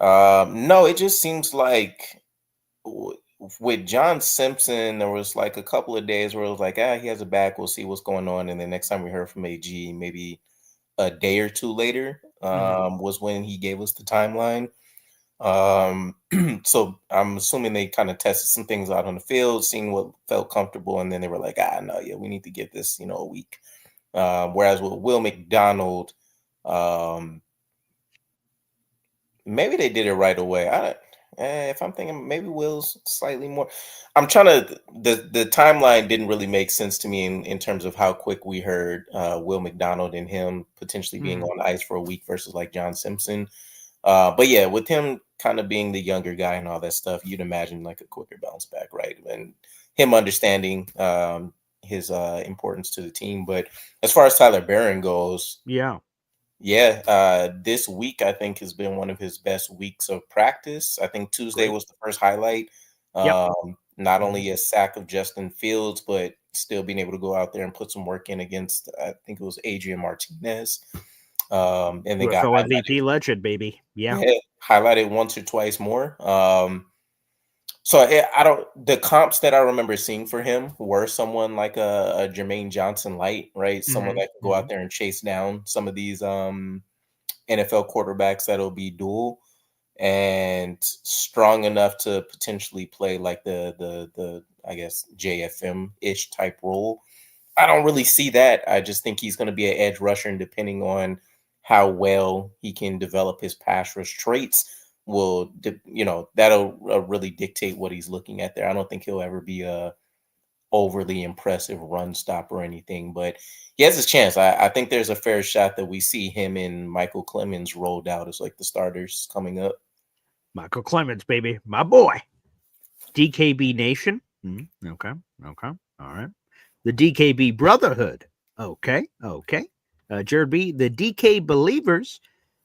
no, it just seems like w- with John Simpson, there was like a couple of days where it was like, he has a back, we'll see what's going on, and the next time we heard from AG, maybe a day or two later, was when he gave us the timeline. So I'm assuming they kind of tested some things out on the field, seeing what felt comfortable, and then they were like, no, yeah, we need to give this, a week. Whereas with Will McDonald, maybe they did it right away. If I'm thinking maybe Will's slightly more, I'm trying to. The timeline didn't really make sense to me in terms of how quick we heard Will McDonald and him potentially being on ice for a week versus like John Simpson. But yeah, with him kind of being the younger guy and all that stuff, you'd imagine like a quicker bounce back, right? And him understanding his importance to the team. But as far as Tyler Barron goes, Yeah, this week I think has been one of his best weeks of practice. I think Tuesday great. was the first highlight. Yep. Not only a sack of Justin Fields, but still being able to go out there and put some work in against, I think it was Adrian Martinez. And then got UFO MVP legend, baby. Yeah. highlighted once or twice more. So I don't. The comps that I remember seeing for him were someone like a Jermaine Johnson light, right? Someone that can go out there and chase down some of these NFL quarterbacks that'll be dual and strong enough to potentially play like the I guess JFM ish type role. I don't really see that. I just think he's going to be an edge rusher, and depending on how well he can develop his pass rush traits, that'll really dictate what he's looking at there. I don't think he'll ever be a overly impressive run stop or anything, but he has his chance. I think there's a fair shot that we see him and Michael Clemens rolled out as like the starters coming up. Michael Clemens, baby, my boy. DKB Nation. Okay. All right. The DKB Brotherhood. Okay. Jared B. The DK Believers.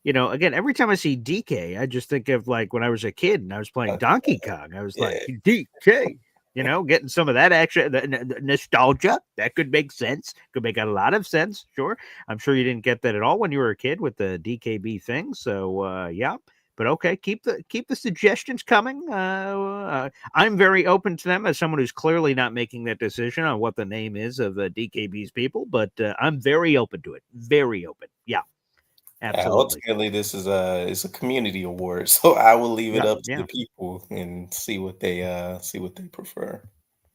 Again, every time I see DK, I just think of like when I was a kid and I was playing Donkey Kong. I was like, DK, getting some of that action, the nostalgia. That could make sense. Could make a lot of sense. Sure. I'm sure you didn't get that at all when you were a kid with the DKB thing. So, yeah. But okay, keep the suggestions coming. I'm very open to them as someone who's clearly not making that decision on what the name is of DKB's people. But I'm very open to it. Very open. Yeah, absolutely. Ultimately, this is a community award, so I will leave it up to Yeah. the people and see what they prefer.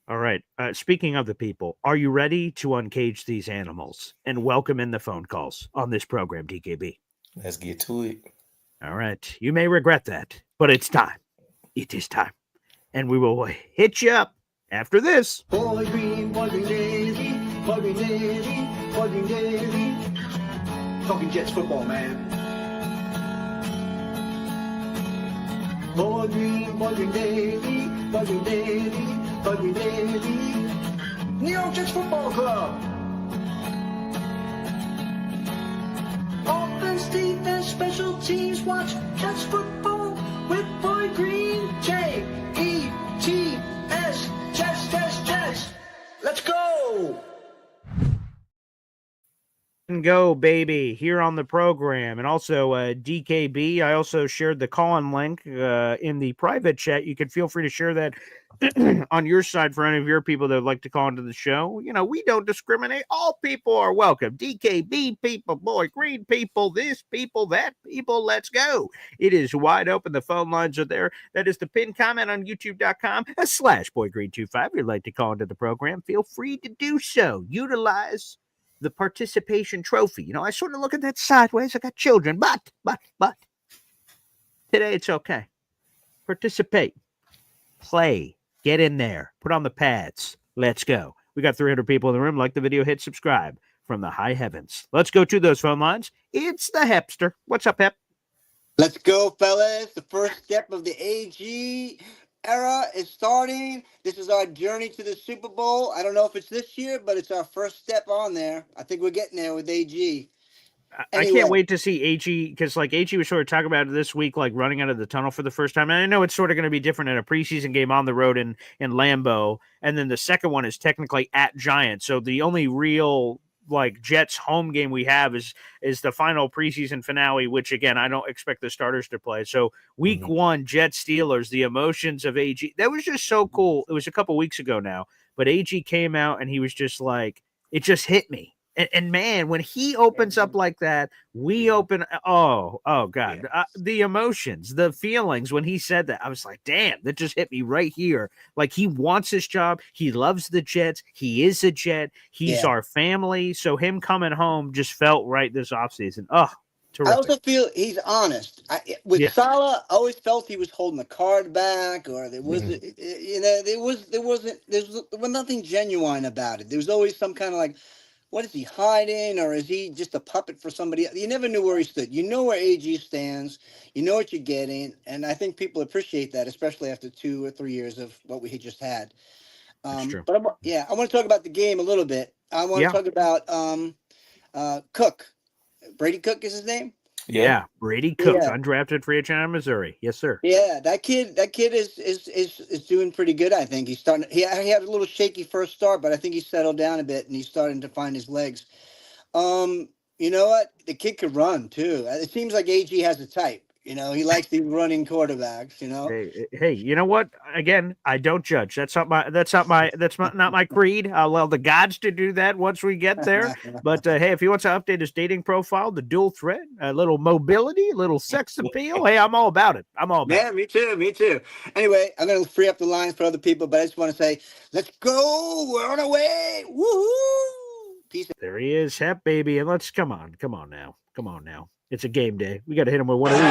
All right. Speaking of the people, are you ready to uncage these animals and welcome in the phone calls on this program, DKB? Let's get to it. All right. You may regret that, but it's time. It is time. And we will hit you up after this. Boy Green Navy, Boy Green Navy, Boy Green Navy. Talking Jets football, man. Boy Green Navy, Boy Green Navy, Boy Green Navy. New York Jets Football Club. Offense, defense, special teams, watch Jets football with Boy Green. J-E-T-S, Jets. Let's go. Go, baby, here on the program. And also DKB, I also shared the call-in link in the private chat. You can feel free to share that on your side for any of your people that would like to call into the show. We don't discriminate. All people are welcome. DKB people, Boy Green people, this people, that people. Let's go. It is wide open. The phone lines are there. That is the pinned comment on youtube.com/BoyGreen25. If you'd like to call into the program, feel free to do so. Utilize the participation trophy. You know, I sort of look at that sideways. I got children, but today it's okay. Participate, play, get in there, put on the pads. Let's go. We got 300 people in the room. Like the video, hit subscribe from the high heavens. Let's go to those phone lines. It's the Hepster. What's up, Hep? Let's go, fellas. The first step of the AG era is starting. This is our journey to the Super Bowl. I don't know if it's this year, but it's our first step on there. I think we're getting there with AG. I can't wait to see AG, because like AG was sort of talking about it this week, like running out of the tunnel for the first time. And I know it's sort of going to be different in a preseason game on the road in Lambeau. And then the second one is technically at Giants. So the only real like Jets home game we have is the final preseason finale, which again, I don't expect the starters to play. So week one, Jets Steelers, the emotions of AG, that was just so cool. It was a couple weeks ago now, but AG came out and he was just like, it just hit me. And man, when he opens up like that, we open. Oh God, the emotions, the feelings when he said that, I was like, damn, that just hit me right here. Like he wants his job. He loves the Jets. He is a Jet. He's our family. So him coming home just felt right this offseason. Oh, terrific. I also feel he's honest. With Salah, I always felt he was holding the card back, or there was, there was nothing genuine about it. There was always some kind of like, what is he hiding, or is he just a puppet for somebody else? You never knew where he stood. You know where AG stands. You know what you're getting, and I think people appreciate that, especially after 2 or 3 years of what we had just had. But I want to talk about the game a little bit. I want to talk about Cook. Brady Cook is his name? Yeah, Brady Cook, undrafted free agent out of Missouri. Yes, sir. Yeah, that kid is doing pretty good. I think he's starting. He had a little shaky first start, but I think he's settled down a bit and he's starting to find his legs. You know what? The kid could run too. It seems like AG has a type. You know, he likes these running quarterbacks. You know. Hey, you know what? Again, I don't judge. That's not my creed. I'll allow the gods to do that once we get there. But hey, if he wants to update his dating profile, the dual threat, a little mobility, a little sex appeal, hey, I'm all about it. Yeah, me too. Anyway, I'm gonna free up the lines for other people, but I just want to say, let's go. We're on our way. Woohoo! Peace. There he is, Hep baby, and let's come on now. It's a game day. We got to hit him with one of these.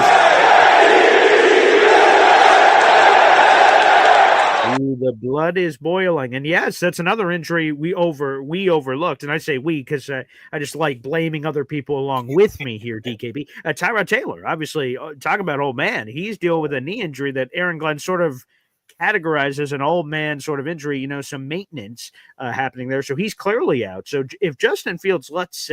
Ooh, the blood is boiling. And yes, that's another injury we overlooked. And I say we because I just like blaming other people along with me here, DKB. Tyrod Taylor, obviously, talking about old man. He's dealing with a knee injury that Aaron Glenn sort of categorized as an old man sort of injury, you know, some maintenance happening there. So he's clearly out. So if Justin Fields, let's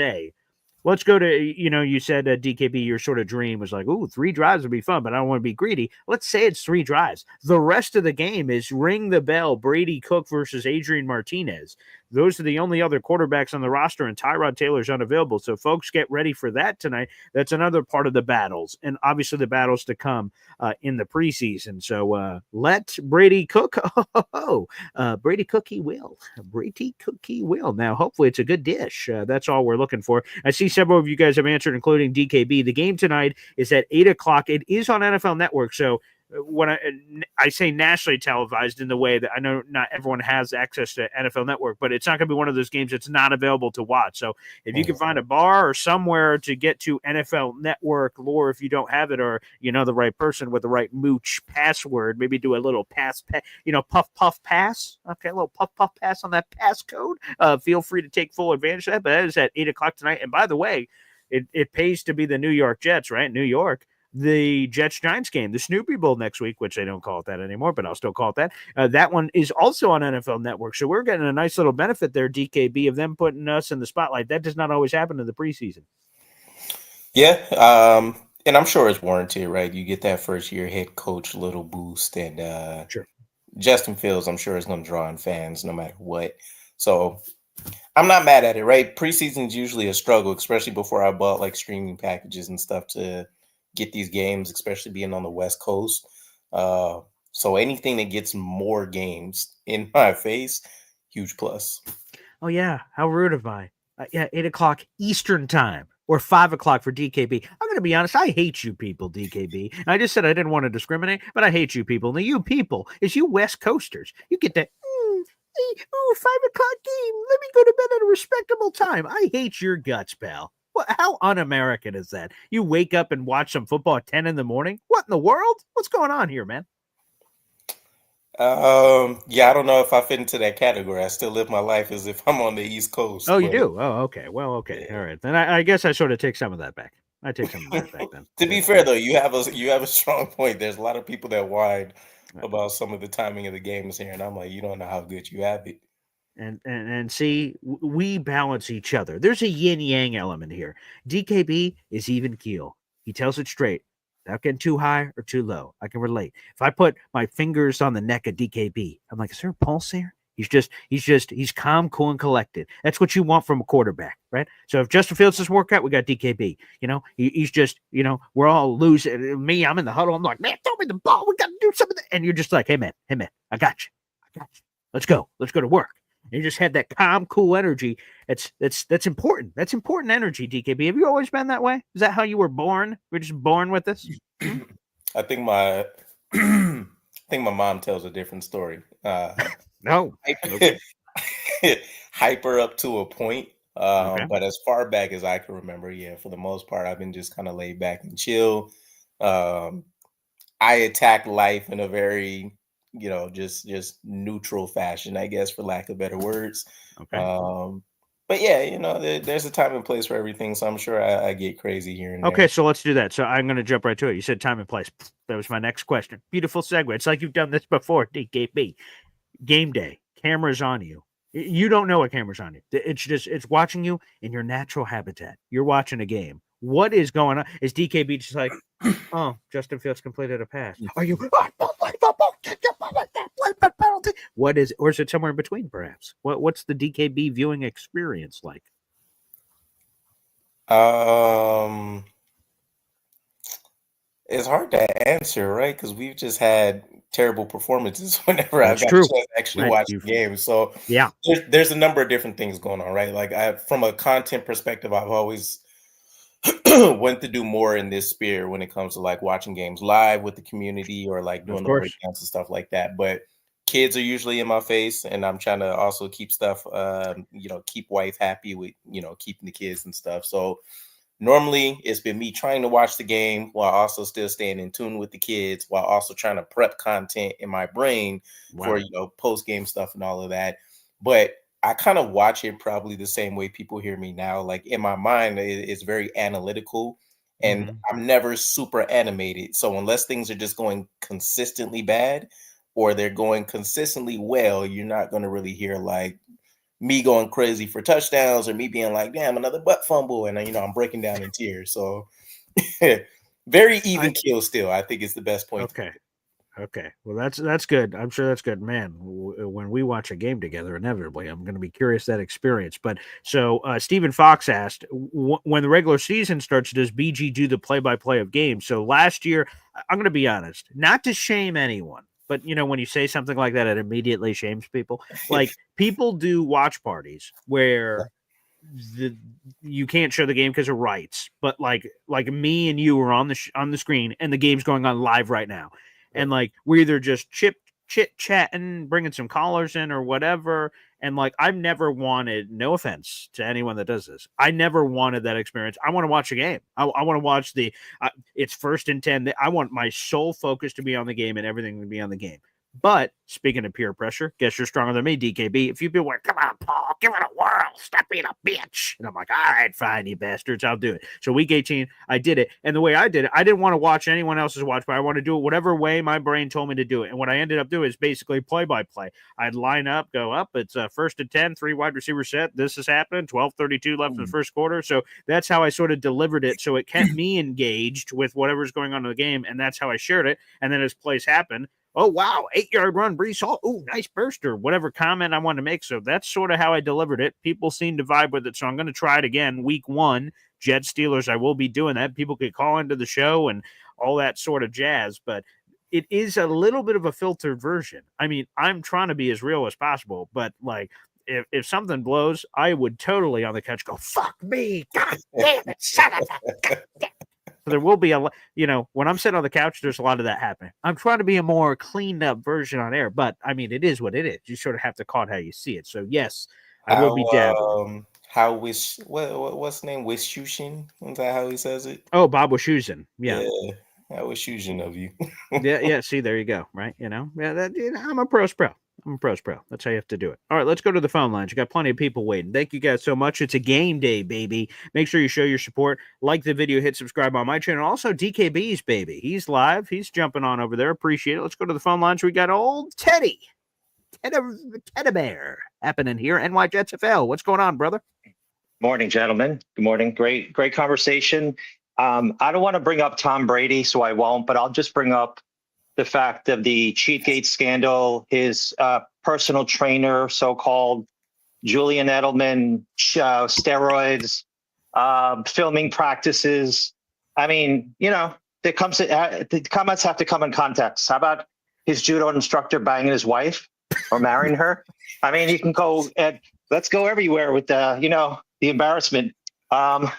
go to, you know, you said DKB, your sort of dream was like, ooh, 3 drives would be fun, but I don't want to be greedy. Let's say it's 3 drives. The rest of the game is ring the bell, Brady Cook versus Adrian Martinez. Those are the only other quarterbacks on the roster, and Tyrod Taylor's unavailable. So folks, get ready for that tonight. That's another part of the battles, and obviously the battles to come in the preseason. So let Brady cook. Brady Cook, he will. Brady Cook, he will. Now, hopefully it's a good dish. That's all we're looking for. I see several of you guys have answered, including DKB. The game tonight is at 8 o'clock. It is on NFL Network, so when I say nationally televised in the way that I know not everyone has access to NFL Network, but it's not going to be one of those games that's not available to watch. So if you can find a bar or somewhere to get to NFL Network, or if you don't have it, or you know the right person with the right mooch password, maybe do a little puff pass. Okay, a little puff pass on that passcode. Feel free to take full advantage of that. But that is at 8 o'clock tonight. And by the way, it pays to be the New York Jets, right? New York. The Jets-Giants game, the Snoopy Bowl next week, which they don't call it that anymore, but I'll still call it that. That one is also on NFL Network. So we're getting a nice little benefit there, DKB, of them putting us in the spotlight. That does not always happen in the preseason. Yeah, and I'm sure it's warranted, right? You get that first-year head coach little boost, and sure. Justin Fields, I'm sure, is going to draw in fans no matter what. So I'm not mad at it, right? Preseason is usually a struggle, especially before I bought like streaming packages and stuff to get these games, especially being on the West Coast. So anything that gets more games in my face, huge plus. Oh, yeah. How rude of I? 8 o'clock Eastern time, or 5 o'clock for DKB. I'm going to be honest. I hate you people, DKB. And I just said I didn't want to discriminate, but I hate you people. And the you people is you West Coasters. You get that Oh, 5 o'clock game. Let me go to bed at a respectable time. I hate your guts, pal. How un-American is that? You wake up and watch some football at 10 in the morning? What in the world? What's going on here, man? Yeah, I don't know if I fit into that category. I still live my life as if I'm on the East Coast. Oh, you do? Oh, okay. Well, okay. Yeah. All right. Then I guess I sort of take some of that back. I take some of that back then. To be fair, though, you have a strong point. There's a lot of people that whine about some of the timing of the games here, and I'm like, you don't know how good you have it. And see, we balance each other. There's a yin yang element here. DKB is even keel. He tells it straight, not getting too high or too low. I can relate. If I put my fingers on the neck of DKB, I'm like, is there a pulse here? He's calm, cool, and collected. That's what you want from a quarterback, right? So if Justin Fields doesn't work out, we got DKB. He's just, we're all losing. Me, I'm in the huddle. I'm like, man, throw me the ball. We got to do something. And you're just like, hey man, I got you. Let's go to work. And you just had that calm, cool energy. That's important. That's important energy, DKB. Have you always been that way? Is that how you were born? We're just born with this? I think my mom tells a different story. No. Okay. Hyper up to a point. Okay. But as far back as I can remember, yeah, for the most part, I've been just kind of laid back and chill. I attack life in a very, just neutral fashion, I guess, for lack of better words. Okay. But yeah, there's a time and place for everything. So I'm sure I get crazy here and there. Okay, so let's do that. So I'm going to jump right to it. You said time and place. That was my next question. Beautiful segue. It's like you've done this before, DKB. Game day, cameras on you. You don't know what camera's on you. It's watching you in your natural habitat. You're watching a game. What is going on? Is DKB just like, oh, Justin Fields completed a pass? Are you? What is? Or is it somewhere in between? Perhaps. What's the DKB viewing experience like? It's hard to answer, right? Because we've just had terrible performances whenever That's I've got true. a chance to actually watch the game. So yeah, there's a number of different things going on, right? From a content perspective, I've always wanted to do more in this sphere when it comes to like watching games live with the community or like doing the breakdowns and stuff like that. But kids are usually in my face, and I'm trying to also keep stuff, keep wife happy with, keeping the kids and stuff. So normally it's been me trying to watch the game while also still staying in tune with the kids, while also trying to prep content in my brain for, post game stuff and all of that. But I kind of watch it probably the same way people hear me now. Like in my mind, it's very analytical, and I'm never super animated. So unless things are just going consistently bad or they're going consistently well, you're not going to really hear like me going crazy for touchdowns or me being like, damn, another butt fumble. And, I'm breaking down in tears. So very even keel still, I think it's the best point. Okay. Well, that's good. I'm sure that's good. Man, when we watch a game together, inevitably, I'm going to be curious that experience. But so Stephen Fox asked, when the regular season starts, does BG do the play-by-play of games? So last year, I'm going to be honest, not to shame anyone, but, when you say something like that, it immediately shames people. Like people do watch parties where you can't show the game because of rights, but like me and you are on the screen and the game's going on live right now. And like we're either just chit chatting, bringing some callers in or whatever. And like I've never wanted, no offense to anyone that does this, I never wanted that experience. I want to watch a game. I want to watch it's 1st and 10. I want my sole focus to be on the game and everything to be on the game. But speaking of peer pressure, guess you're stronger than me, DKB. If you've been like, come on, Paul, give it a whirl, stop being a bitch. And I'm like, all right, fine, you bastards, I'll do it. So week 18, I did it. And the way I did it, I didn't want to watch anyone else's watch, but I want to do it whatever way my brain told me to do it. And what I ended up doing is basically play-by-play. I'd line up, go up. It's 1st and 10, 3 wide receiver set. This is happening. 12:32 left in the first quarter. So that's how I sort of delivered it. So it kept me engaged with whatever's going on in the game. And that's how I shared it. And then as plays happen, oh, wow, 8-yard run, Breece Hall. Oh, nice burst, or whatever comment I wanted to make. So that's sort of how I delivered it. People seem to vibe with it. So I'm going to try it again. Week 1, Jets Steelers, I will be doing that. People could call into the show and all that sort of jazz. But it is a little bit of a filtered version. I mean, I'm trying to be as real as possible. But, like, if something blows, I would totally on the couch go, fuck me. God damn it, son of a... So there will be a, when I'm sitting on the couch, there's a lot of that happening. I'm trying to be a more cleaned up version on air, but I mean, it is what it is. You sort of have to call it how you see it. So yes, I will be dabbling. What's the name? Wisshushin? Is that how he says it? Oh, Bob Wischusen. Yeah. How Wisshushin of you. Yeah. See, there you go. Right. I'm a pro's pro. I'm a pro's pro. That's how you have to do it. All right, let's go to the phone lines. You got plenty of people waiting. Thank you guys so much. It's a game day, baby. Make sure you show your support. Like the video, hit subscribe on my channel. Also, DKB's, baby. He's live. He's jumping on over there. Appreciate it. Let's go to the phone lines. We got old Teddy Bear happening here. NY Jets FL. What's going on, brother? Morning, gentlemen. Good morning. Great conversation. I don't want to bring up Tom Brady, so I won't, but I'll just bring up the fact of the Cheatgate scandal, his personal trainer, so-called Julian Edelman, steroids, filming practices. I mean, the comments have to come in context. How about his judo instructor banging his wife or marrying her? I mean, you can go let's go everywhere with the embarrassment. Sorry,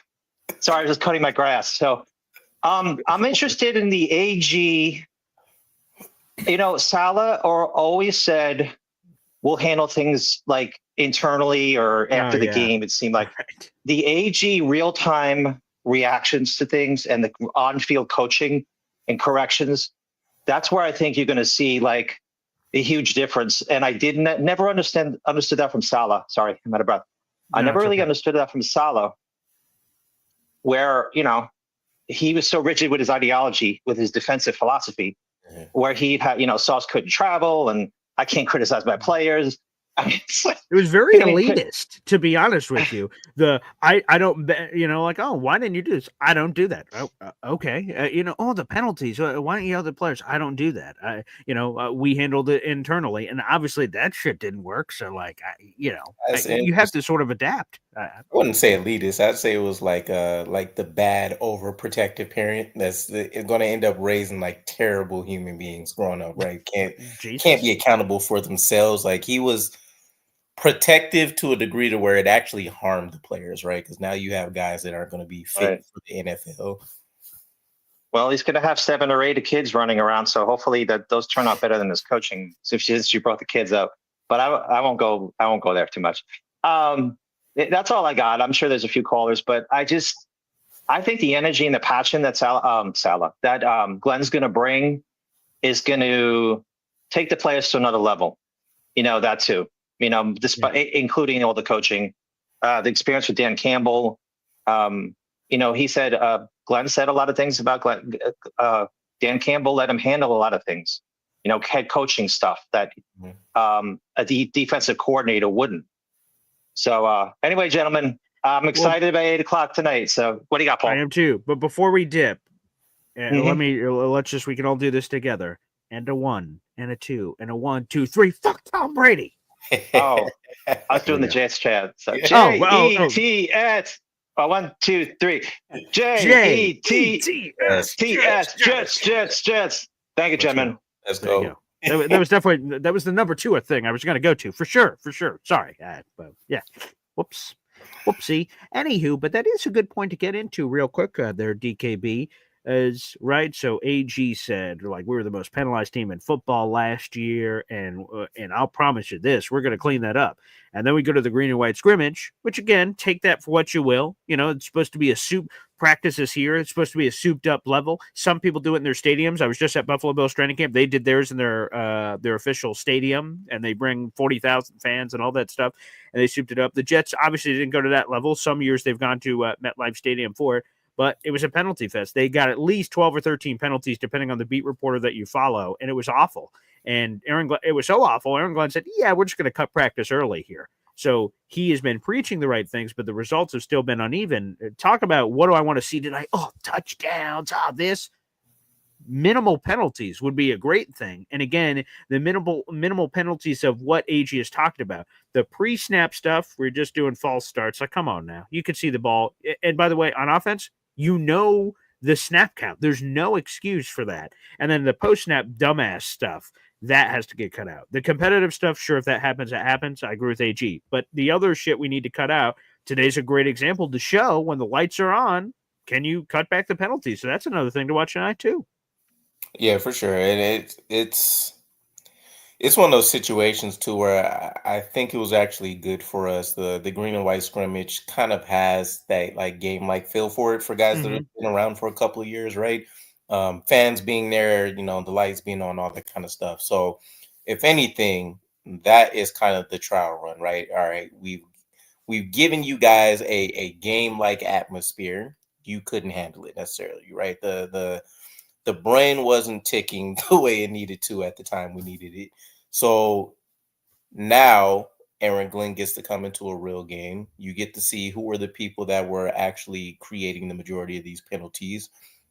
I was just cutting my grass. So I'm interested in the AG. Salah always said we'll handle things like internally or after the game. It seemed like the AG real-time reactions to things and the on-field coaching and corrections. That's where I think you're going to see like a huge difference. And I never understood that from Salah. Sorry, I'm out of breath. I never really understood that from Salah, where he was so rigid with his ideology, with his defensive philosophy. Where he had, Sauce couldn't travel and I can't criticize my players. I mean, it was very elitist, to be honest with you. I don't, why didn't you do this? I don't do that. Oh, okay. The penalties. Why don't you yell at the players? I don't do that. We handled it internally, and obviously that shit didn't work. So, you have to sort of adapt. I wouldn't say elitist. I'd say it was like the bad overprotective parent that's going to end up raising like terrible human beings growing up. Right? Can't be accountable for themselves. Like he was protective to a degree to where it actually harmed the players, right? Because now you have guys that aren't going to be fit for the NFL. Well, he's going to have 7 or 8 kids running around, so hopefully those turn out better than his coaching. Since you brought the kids up, but I won't go there too much. That's all I got. I'm sure there's a few callers, but I think the energy and the passion that Glenn's going to bring is going to take the players to another level. That too. Despite including all the coaching, the experience with Dan Campbell. He said Glenn said a lot of things about Dan Campbell let him handle a lot of things. Head coaching stuff that a defensive coordinator wouldn't. So anyway, gentlemen, I'm excited about 8 o'clock tonight. So what do you got, Paul? I am too. But before we dip, we can all do this together. And a 1 and a 2 and a 1, 2, 3. Fuck Tom Brady. Oh, I was doing the Jets chat. So Jets. 1, 2, 3. Jets. Thank you, gentlemen. Let's go. That was definitely the number 2 thing I was going to go to for sure. Sorry, but yeah. Whoopsie. Anywho, but that is a good point to get into real quick. There, DKB. Is right. So AG said, we were the most penalized team in football last year, and I'll promise you this, we're going to clean that up. And then we go to the green and white scrimmage, which again, take that for what you will. It's supposed to be a soup practices here. It's supposed to be a souped up level. Some people do it in their stadiums. I was just at Buffalo Bills training camp. They did theirs in their official stadium, and they bring 40,000 fans and all that stuff, and they souped it up. The Jets obviously didn't go to that level. Some years they've gone to MetLife Stadium for it. But it was a penalty fest. They got at least 12 or 13 penalties, depending on the beat reporter that you follow, and it was awful. And it was so awful. Aaron Glenn said, "Yeah, we're just going to cut practice early here." So he has been preaching the right things, but the results have still been uneven. Talk about what do I want to see tonight? Oh, touchdowns! This minimal penalties would be a great thing. And again, the minimal penalties of what AG has talked about. The pre-snap stuff, we're just doing false starts. Like, come on now. You could see the ball. And by the way, on offense, the snap count. There's no excuse for that. And then the post-snap dumbass stuff, that has to get cut out. The competitive stuff, sure, if that happens, that happens. I agree with AG. But the other shit we need to cut out, today's a great example to show when the lights are on, can you cut back the penalties? So that's another thing to watch tonight too. Yeah, for sure. And it's one of those situations too where I think it was actually good for us. The green and white scrimmage kind of has that like game like feel for it for guys that have been around for a couple of years, right? Fans being there, the lights being on, all that kind of stuff. So if anything, that is kind of the trial run, right? All right, we've given you guys a game like atmosphere. You couldn't handle it necessarily, right? The brain wasn't ticking the way it needed to at the time we needed it. So now Aaron Glenn gets to come into a real game. You get to see who were the people that were actually creating the majority of these penalties.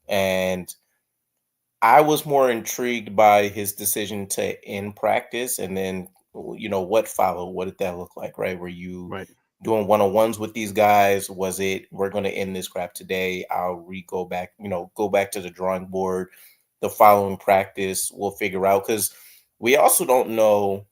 And I was more intrigued by his decision to end practice and then, what followed. What did that look like, right? Were you doing one-on-ones with these guys? Was it, we're going to end this crap today? Go back to the drawing board. The following practice, we'll figure out, because we also don't know.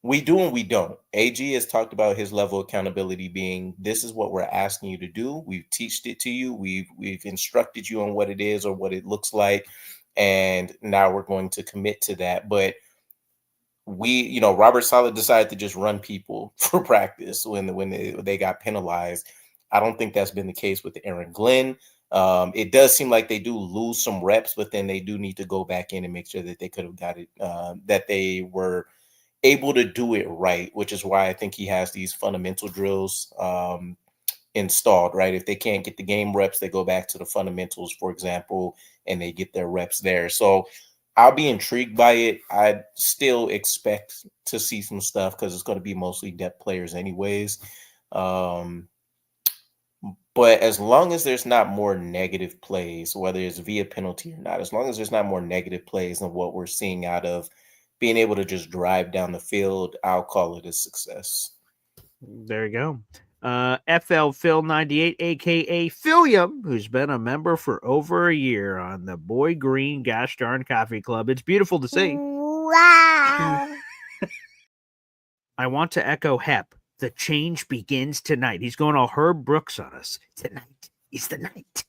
We do and we don't. AG has talked about his level of accountability being, this is what we're asking you to do. We've taught it to you. We've instructed you on what it is or what it looks like. And now we're going to commit to that. But Robert Saleh decided to just run people for practice when they got penalized. I don't think that's been the case with Aaron Glenn. It does seem like they do lose some reps, but then they do need to go back in and make sure that they could have got it, that they were able to do it right, which is why I think he has these fundamental drills installed, right? If they can't get the game reps, they go back to the fundamentals, for example, and they get their reps there. So I'll be intrigued by it. I still expect to see some stuff because it's going to be mostly depth players anyways. But as long as there's not more negative plays, whether it's via penalty or not, as long as there's not more negative plays than what we're seeing out of being able to just drive down the field, I'll call it a success. There you go. FL Phil 98, aka Philium, who's been a member for over a year on the Boy Green Gosh Darn Coffee Club. It's beautiful to see. Wow. I want to echo Hep. The change begins tonight. He's going all Herb Brooks on us. Tonight is the night.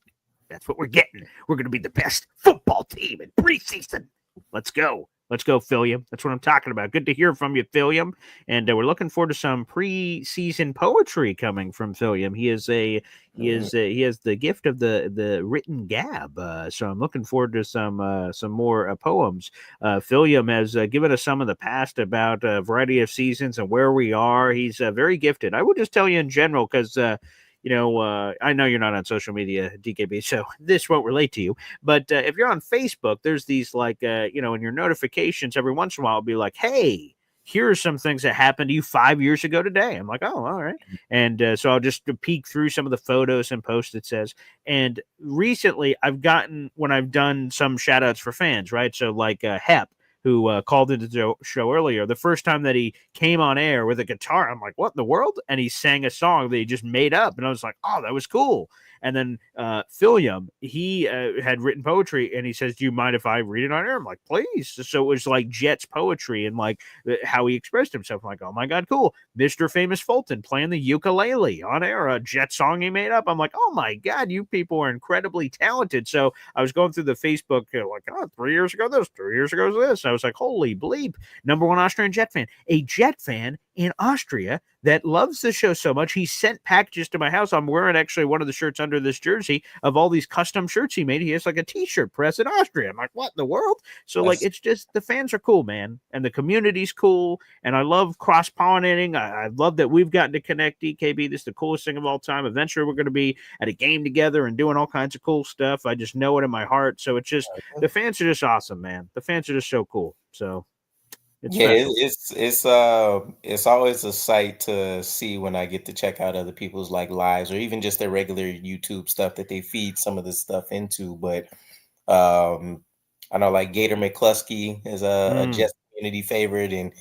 That's what we're getting. We're going to be the best football team in preseason. Let's go. Let's go, Philium. That's what I'm talking about. Good to hear from you, Philium. And we're looking forward to some preseason poetry coming from Philium. He has the gift of the written gab. So I'm looking forward to some more poems. Philium has given us some of the past about a variety of seasons and where we are. He's very gifted. I will just tell you in general, because I know you're not on social media, DKB, so this won't relate to you. But if you're on Facebook, there's these in your notifications every once in a while, it'll be like, hey, here are some things that happened to you 5 years ago today. I'm like, oh, all right. And so I'll just peek through some of the photos and posts it says. And recently I've gotten, when I've done some shout outs for fans, right? So like Hep, who called into the show earlier, the first time that he came on air with a guitar, I'm like, what in the world? And he sang a song that he just made up. And I was like, oh, that was cool. And then Philium, he had written poetry, and he says, do you mind if I read it on air? I'm like, please. So it was like Jets poetry and like how he expressed himself. I'm like, oh my God, cool. Mr. Famous Fulton playing the ukulele on air, a Jet song he made up. I'm like, oh my God, you people are incredibly talented. So I was going through the Facebook, like, oh, 3 years ago this, 3 years ago this. And I was like, holy bleep, number one Austrian Jet fan, a Jet fan in Austria that loves the show so much. He sent packages to my house. I'm wearing actually one of the shirts under this jersey of all these custom shirts he made. He has like a t-shirt press in Austria. I'm like, what in the world? So like, it's just, the fans are cool, man. And the community's cool. And I love cross-pollinating. I love that we've gotten to connect, DKB. This is the coolest thing of all time. Eventually we're going to be at a game together and doing all kinds of cool stuff. I just know it in my heart. So it's just, the fans are just awesome, man. The fans are just so cool. So it's always a sight to see when I get to check out other people's like lives or even just their regular YouTube stuff that they feed some of this stuff into. But I know like Gator McCluskey is a Jets community favorite, and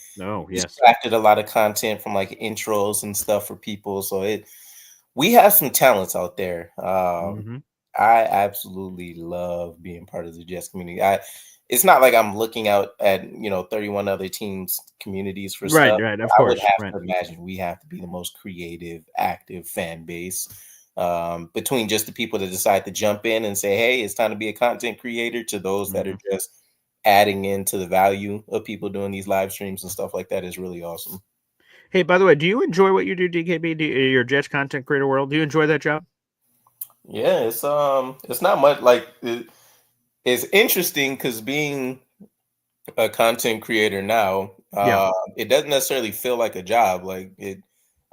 he's crafted a lot of content from like intros and stuff for people. So we have some talents out there. I absolutely love being part of the Jets community. It's not like I'm looking out at 31 other teams' communities for stuff. Right, of I course. would have to imagine we have to be the most creative, active fan base. between just the people that decide to jump in and say, hey, it's time to be a content creator, to those that are just adding into the value of people doing these live streams and stuff like that is really awesome. Hey, by the way, do you enjoy what you do, DKB? Your Jets content creator world? Do you enjoy that job? Yeah, it's not much like it's interesting because being a content creator now, it doesn't necessarily feel like a job. Like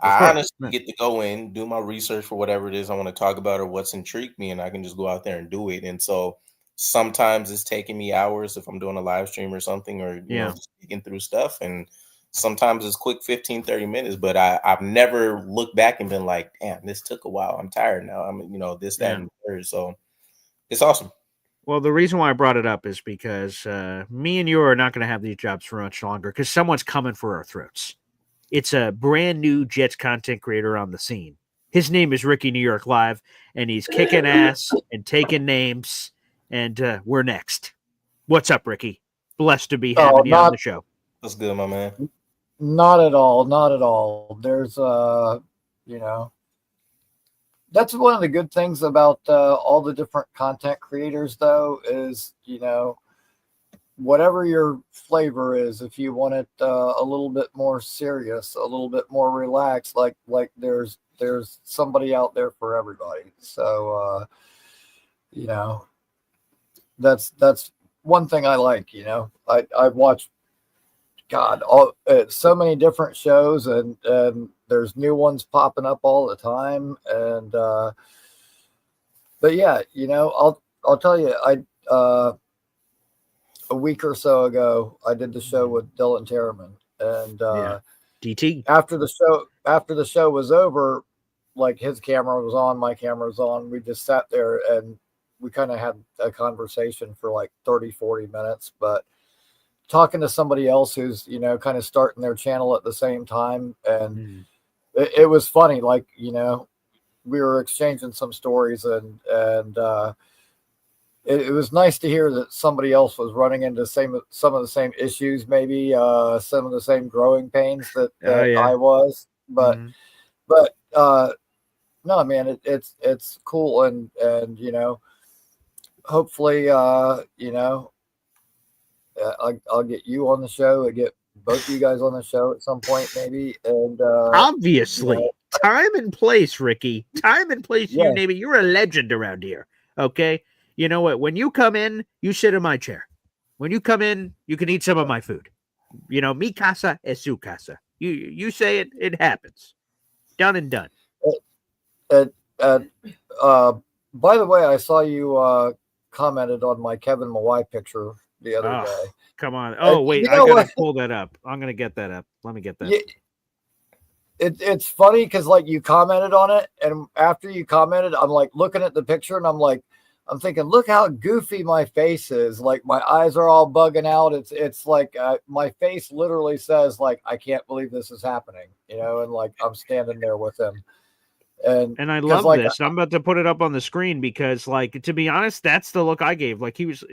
I honestly get to go in, do my research for whatever it is I want to talk about or what's intrigued me, and I can just go out there and do it. And so sometimes it's taking me hours if I'm doing a live stream or something, or you know, just digging through stuff. And sometimes it's quick 15, 30 minutes, but I've never looked back and been like, damn, this took a while. I'm tired now. I'm, you know, this, that, and the third. So it's awesome. Well, the reason why I brought it up is because me and you are not going to have these jobs for much longer because someone's coming for our throats. It's a brand new Jets content creator on the scene. His name is Ricky New York Live, and he's kicking ass and taking names, and we're next. What's up, Ricky? Blessed to be having you on the show. That's good, my man. Not at all. Not at all. There's, you know, that's one of the good things about all the different content creators, though, is, you know, whatever your flavor is, if you want it a little bit more serious, a little bit more relaxed, like there's somebody out there for everybody. So, you know, that's one thing I like. You know, I've watched so many different shows, and there's new ones popping up all the time. And but yeah, you know, I'll tell you, a week or so ago, I did the show with Dylan Terriman, and DT. After the show was over, like his camera was on, my camera was on. We just sat there and we kind of had a conversation for like 30, 40 minutes, but talking to somebody else who's, you know, kind of starting their channel at the same time. And it was funny. Like, you know, we were exchanging some stories, and it was nice to hear that somebody else was running into some of the same issues, maybe some of the same growing pains that I was. But no, man, it's cool, and you know, hopefully, you know, I'll get you on the show. I get both of you guys on the show at some point, maybe. And obviously, you know, time and place, Ricky. Time and place. Yeah. You name it. You're a legend around here. Okay. You know what? When you come in, you sit in my chair. When you come in, you can eat some of my food. You know, mi casa es su casa. You say it, it happens. Done and done. By the way, I saw you commented on my Kevin Mawai picture the other day. Come on. Oh, wait. I got to pull that up. I'm going to get that up. Let me get that. It's funny because, like, you commented on it, and after you commented, I'm like looking at the picture, and I'm thinking, look how goofy my face is. Like, my eyes are all bugging out. It's like my face literally says, like, I can't believe this is happening, you know, and like I'm standing there with him. And I love this. I'm about to put it up on the screen because, like, to be honest, that's the look I gave. Like, I was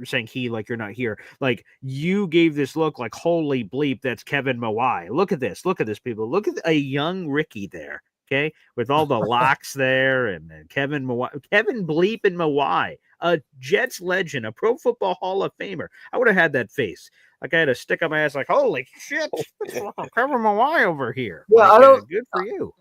saying he, like you're not here. Like, you gave this look like, holy bleep, that's Kevin Mawai. Look at this, people. Look at a young Ricky there. Okay, with all the locks there, and Kevin Bleep and Mawai, a Jets legend, a Pro Football Hall of Famer. I would have had that face. Like, I had to stick up my ass, like, holy shit, Kevin Mawai over here. Yeah, like, good for you.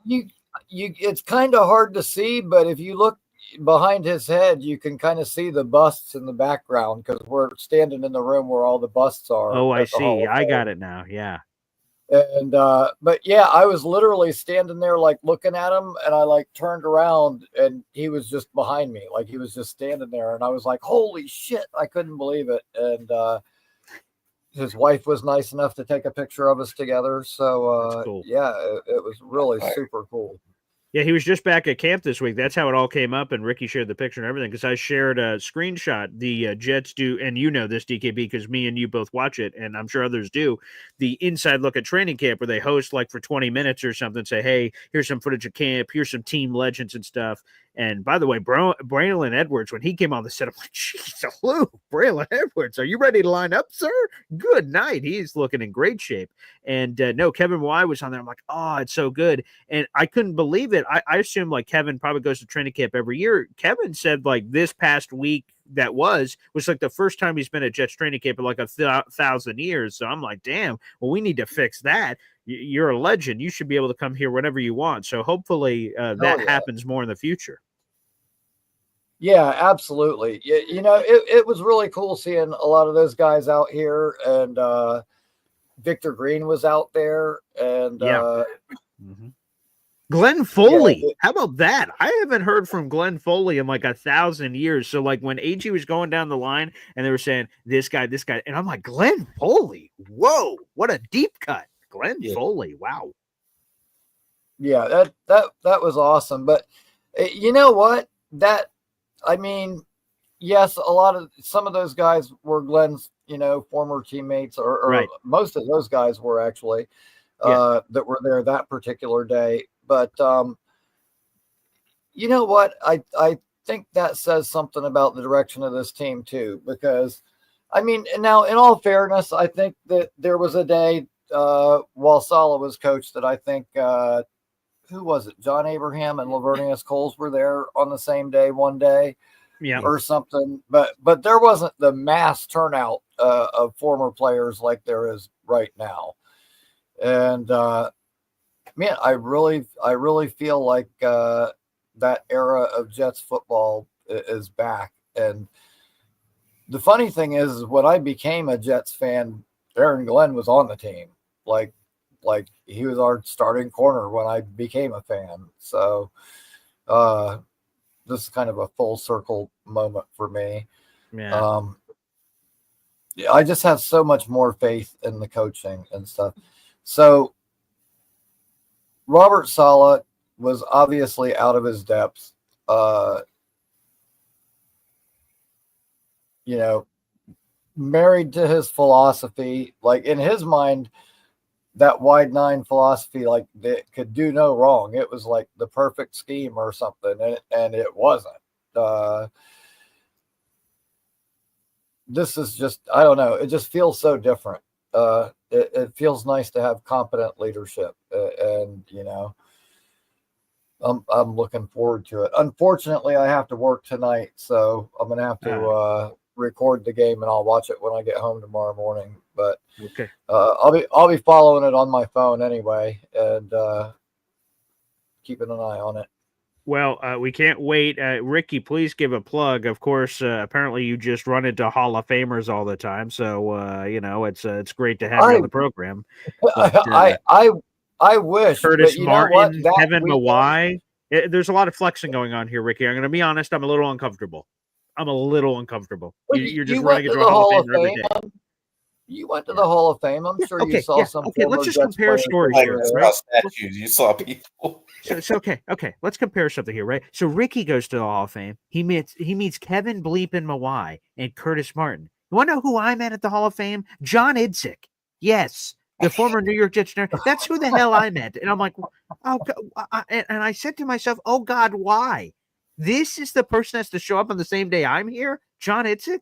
It's kind of hard to see, but if you look behind his head, you can kind of see the busts in the background because we're standing in the room where all the busts are. Oh, I see. I got it now. Yeah. And but yeah, I was literally standing there like looking at him, and I like turned around and he was just behind me. Like, he was just standing there, and I was like, holy shit, I couldn't believe it. And his wife was nice enough to take a picture of us together. So cool. Yeah, it was really super cool. Yeah, he was just back at camp this week. That's how it all came up, and Ricky shared the picture and everything because I shared a screenshot. The Jets do, and you know this, DKB, because me and you both watch it, and I'm sure others do, the inside look at training camp where they host like for 20 minutes or something, say, hey, here's some footage of camp, here's some team legends and stuff, And by the way, Braylon Edwards, when he came on the set, I'm like, jeez, hello, Braylon Edwards, are you ready to line up, sir? Good night. He's looking in great shape. And no, Kevin Y was on there. I'm like, oh, it's so good. And I couldn't believe it. I assume like Kevin probably goes to training camp every year. Kevin said like this past week that was like the first time he's been at Jets training camp in like 1,000 years. So I'm like, damn, well, we need to fix that. You're a legend. You should be able to come here whenever you want. So hopefully that happens more in the future. Yeah, absolutely. You know, it was really cool seeing a lot of those guys out here, and Victor Green was out there, and Glenn Foley. How about that? I haven't heard from Glenn Foley in like 1,000 years. So like when AG was going down the line and they were saying this guy, and I'm like, Glenn Foley. Whoa, what a deep cut. Glenn Foley. Wow. Yeah, that was awesome. But you know what? I mean, yes, some of those guys were Glenn's, you know, former teammates, or most of those guys were actually that were there that particular day. But you know what? I think that says something about the direction of this team too, because I mean, now in all fairness, I think that there was a day while Saleh was coach that I think who was it? John Abraham and Lavernius Coles were there on the same day one day. Or something, but there wasn't the mass turnout of former players like there is right now. And man, I really feel like that era of Jets football is back. And the funny thing is when I became a Jets fan, Aaron Glenn was on the team. Like he was our starting corner when I became a fan. So this is kind of a full circle moment for me. Yeah. I just have so much more faith in the coaching and stuff. So Robert Saleh was obviously out of his depth. You know, married to his philosophy, like in his mind, that wide nine philosophy, like that could do no wrong. It was like the perfect scheme or something, and it wasn't. This is just, I don't know. It just feels so different. It feels nice to have competent leadership, and you know, I'm looking forward to it. Unfortunately, I have to work tonight, so I'm gonna have to record the game, and I'll watch it when I get home tomorrow morning. But okay, I'll be following it on my phone anyway, and keeping an eye on it. Well, we can't wait. Ricky, please give a plug. Of course, apparently you just run into Hall of Famers all the time, so you know it's great to have you on the program. But, I wish Curtis but you Martin, know what? Kevin Mawai. There's a lot of flexing going on here, Ricky. I'm going to be honest. I'm a little uncomfortable. You're just running into a Hall of Famer every day. You went to the Hall of Fame. I'm sure you saw some. Okay, let's just compare stories here. Right? Statues. You saw people. So okay. Let's compare something here, right? So Ricky goes to the Hall of Fame. He meets Kevin Bleepin Mawai and Curtis Martin. You want to know who I met at the Hall of Fame? John Idzik. Yes, the former New York Jets. That's who the hell I met. And I'm like, oh, and I said to myself, oh God, why? This is the person that's to show up on the same day I'm here, John Idzik.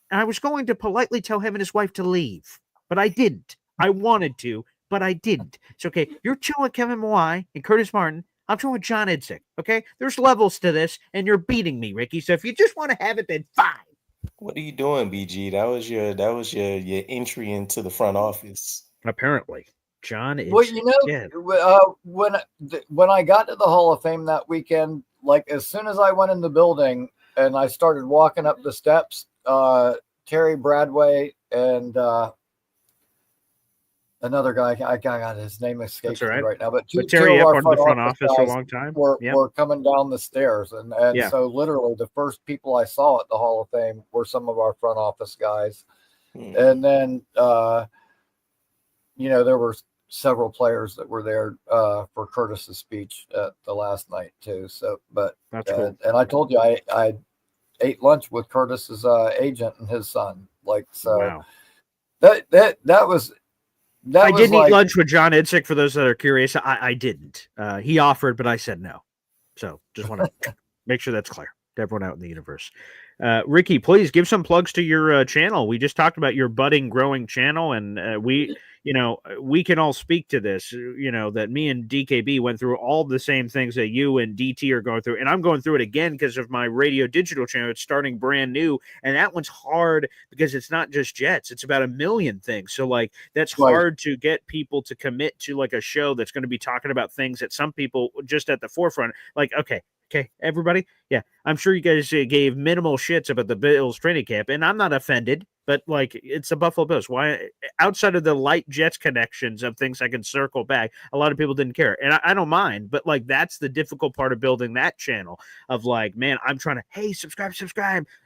And I was going to politely tell him and his wife to leave, but I didn't. I wanted to, but I didn't. It's okay. You're chilling with Kevin Mawai and Curtis Martin. I'm chilling with John Idzik. Okay. There's levels to this, and you're beating me, Ricky. So if you just want to have it, then fine. What are you doing, BG? That was your entry into the front office. Apparently, John Idzik. Well, you know, when I got to the Hall of Fame that weekend, like as soon as I went in the building and I started walking up the steps, Terry Bradway and another guy, I got his name escapes me right now, but Terry up on the front office for a long time were coming down the stairs, and so literally the first people I saw at the Hall of Fame were some of our front office guys, and then you know, there were several players that were there for Curtis's speech at the last night too. So, but that's cool. And I told you I ate lunch with Curtis's agent and his son. Like, so wow. that was. I didn't eat lunch with John Idzik. For those that are curious, I didn't. He offered, but I said no. So just want to Make sure that's clear to everyone out in the universe. Ricky, please give some plugs to your channel. We just talked about your budding, growing channel, and we can all speak to this. That me and DKB went through all the same things that you and DT are going through, and I'm going through it again because of my radio digital channel. It's starting brand new, and that one's hard because it's not just Jets; it's about a million things. So like that's hard to get people to commit to like a show that's going to be talking about things that some people just at the forefront. Like, okay, everybody. Yeah, I'm sure you guys gave minimal shits about the Bills training camp, and I'm not offended, but like it's the Buffalo Bills. Why, outside of the light Jets connections of things I can circle back, a lot of people didn't care, and I don't mind. But like that's the difficult part of building that channel. Of like, man, I'm trying to, hey, subscribe.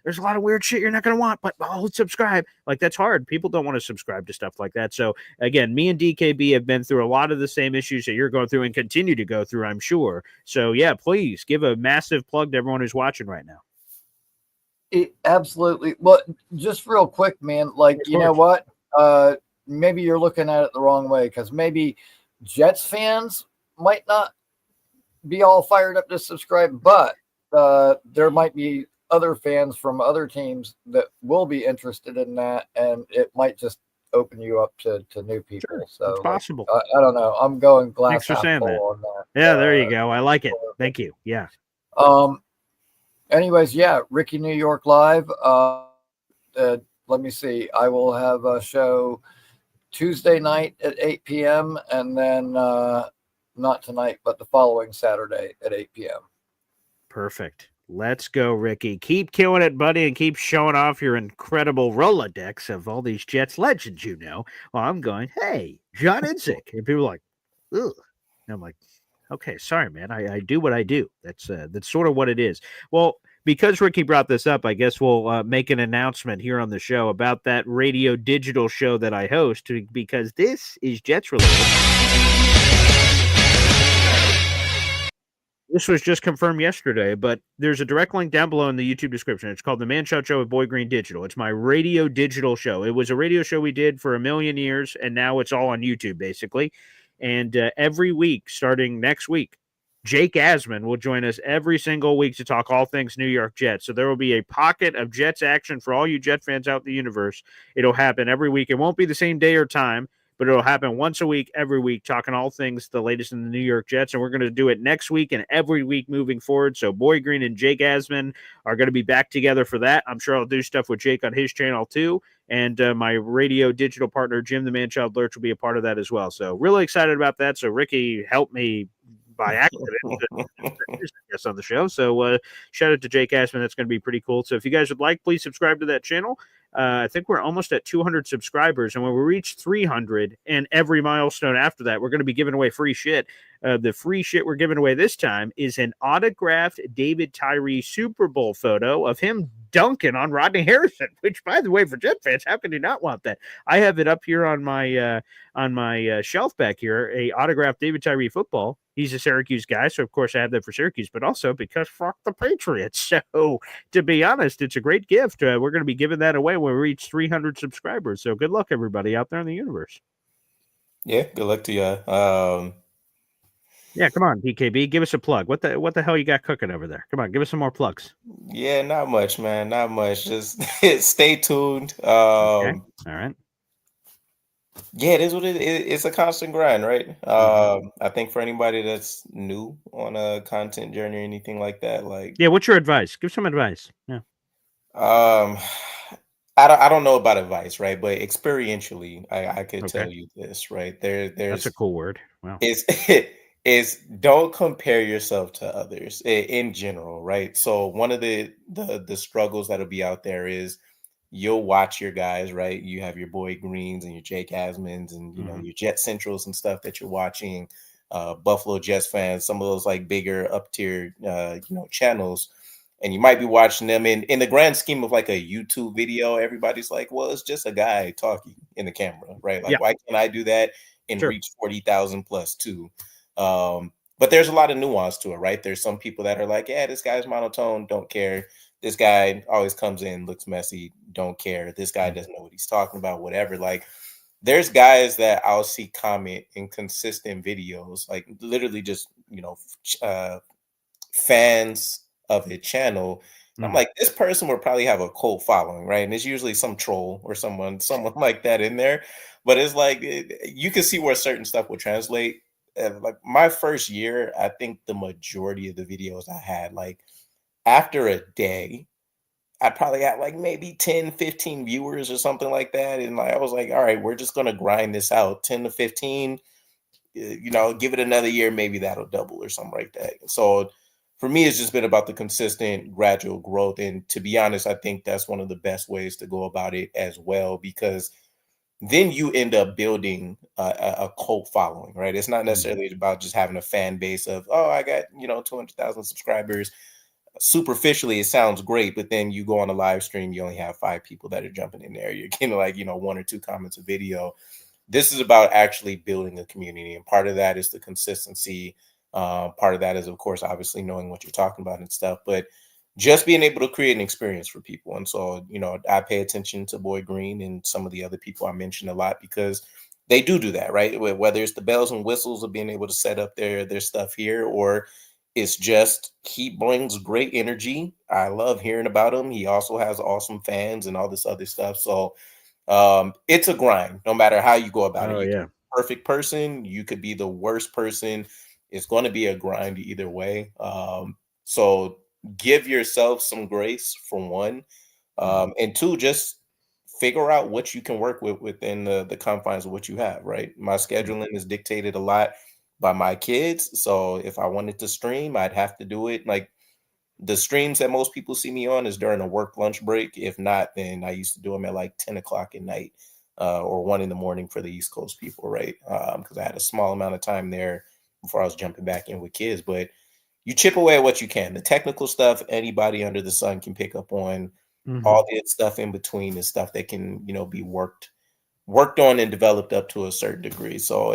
There's a lot of weird shit you're not gonna want, but subscribe. Like that's hard. People don't want to subscribe to stuff like that. So again, me and DKB have been through a lot of the same issues that you're going through and continue to go through, I'm sure. So yeah, please give a massive plug to everyone who's watching right now. Absolutely. Well, just real quick, man, like, you know what? Maybe you're looking at it the wrong way, because maybe Jets fans might not be all fired up to subscribe, but there might be other fans from other teams that will be interested in that, and it might just open you up to new people. Sure, so it's possible. I don't know. I'm going glass Thanks for half saying full that. on that. Yeah, there you go. I like it. Thank you. Yeah. Anyways, yeah, Ricky New York Live. Let me see. I will have a show Tuesday night at 8 p.m. and then not tonight, but the following Saturday at 8 p.m. Perfect. Let's go, Ricky. Keep killing it, buddy, and keep showing off your incredible Rolodex of all these Jets legends, Well, I'm going, hey, John Idzik. And people are like, ugh. And I'm like, okay, sorry, man. I do what I do. That's sort of what it is. Well, because Ricky brought this up, I guess we'll make an announcement here on the show about that radio digital show that I host, because this is Jets related. This was just confirmed yesterday, but there's a direct link down below in the YouTube description. It's called The Man Shout Show with Boy Green Digital. It's my radio digital show. It was a radio show we did for a million years, and now it's all on YouTube, basically. And every week, starting next week, Jake Asman will join us every single week to talk all things New York Jets. So there will be a pocket of Jets action for all you Jet fans out in the universe. It'll happen every week. It won't be the same day or time, but it'll happen once a week, every week, talking all things the latest in the New York Jets. And we're going to do it next week and every week moving forward. So Boy Green and Jake Asman are going to be back together for that. I'm sure I'll do stuff with Jake on his channel too. And my radio digital partner, Jim the Man-Child Lurch, will be a part of that as well. So really excited about that. So Ricky helped me by accident guest on the show. So shout out to Jake Asman. That's going to be pretty cool. So if you guys would like, please subscribe to that channel. I think we're almost at 200 subscribers, and when we reach 300 and every milestone after that, we're going to be giving away free shit. The free shit we're giving away this time is an autographed David Tyree Super Bowl photo of him dunking on Rodney Harrison, which, by the way, for Jet fans, how can you not want that? I have it up here on my shelf back here, a autographed David Tyree football. He's a Syracuse guy, so of course I have that for Syracuse, but also because fuck the Patriots. So to be honest, it's a great gift. We're going to be giving that away when we reach 300 subscribers. So good luck, everybody out there in the universe. Yeah, good luck to you. Yeah, come on, DKB, give us a plug. What the hell you got cooking over there? Come on, give us some more plugs. Yeah, not much, man. Not much. Just stay tuned. Okay. All right. Yeah, it is what it's a constant grind, right? I think for anybody that's new on a content journey or anything like that, like yeah, what's your advice? Give some advice. Yeah. I don't know about advice, right? But experientially, I could tell you this, right? There's That's a cool word. Wow. Is don't compare yourself to others in general, right? So one of the struggles that'll be out there is you'll watch your guys, right? You have your Boy Greens and your Jake Asmans and you know your Jet Centrals and stuff that you're watching, Buffalo Jets fans, some of those like bigger up tier channels. And you might be watching them in the grand scheme of like a YouTube video. Everybody's like, well, it's just a guy talking in the camera, right? Like, why can't I do that and reach 40,000 plus too? But there's a lot of nuance to it, right? There's some people that are like, yeah, this guy's monotone, don't care. This guy always comes in, looks messy, don't care. This guy doesn't know what he's talking about, whatever. Like, there's guys that I'll see comment in consistent videos, like literally just, fans of a channel. I'm like, this person would probably have a cult following, right? And it's usually some troll or someone like that in there. But it's like you can see where certain stuff will translate. Like my first year, I think the majority of the videos I had, like after a day, I probably had like maybe 10, 15 viewers or something like that. And like I was like, all right, we're just gonna grind this out. 10 to 15, give it another year, maybe that'll double or something like that. So for me, it's just been about the consistent gradual growth. And to be honest, I think that's one of the best ways to go about it as well, because then you end up building a cult following, right? It's not necessarily about just having a fan base of, oh, I got, 200,000 subscribers. Superficially, it sounds great, but then you go on a live stream, you only have 5 people that are jumping in there. You're getting like, 1 or 2 comments a video. This is about actually building a community. And part of that is the consistency. Part of that is, of course, obviously knowing what you're talking about and stuff, but just being able to create an experience for people. And so, I pay attention to Boy Green and some of the other people I mentioned a lot, because they do that, right? Whether it's the bells and whistles of being able to set up their stuff here, or it's just he brings great energy. I love hearing about him. He also has awesome fans and all this other stuff. So it's a grind, no matter how you go about it. You can be a perfect person, you could be the worst person. It's going to be a grind either way. So give yourself some grace for one, and two, just figure out what you can work with within the confines of what you have. Right, my scheduling is dictated a lot by my kids. So if I wanted to stream, I'd have to do it. Like the streams that most people see me on is during a work lunch break. If not, then I used to do them at like 10 o'clock at night or 1 in the morning for the East Coast people, right? Because I had a small amount of time there before I was jumping back in with kids. But you chip away at what you can. The technical stuff, anybody under the sun can pick up on. All the stuff in between is stuff that can, be worked on and developed up to a certain degree. So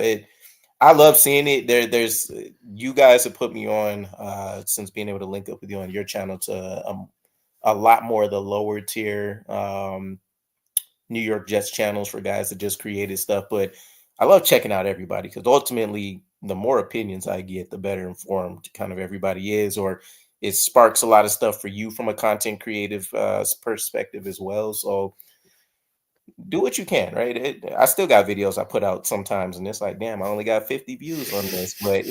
I love seeing it. There's you guys have put me on since being able to link up with you on your channel to a lot more of the lower tier New York Jets channels for guys that just created stuff. But I love checking out everybody, because ultimately the more opinions I get, the better informed kind of everybody is, or it sparks a lot of stuff for you from a content creative perspective as well. So do what you can, right? I still got videos I put out sometimes, and it's like, damn, I only got 50 views on this, but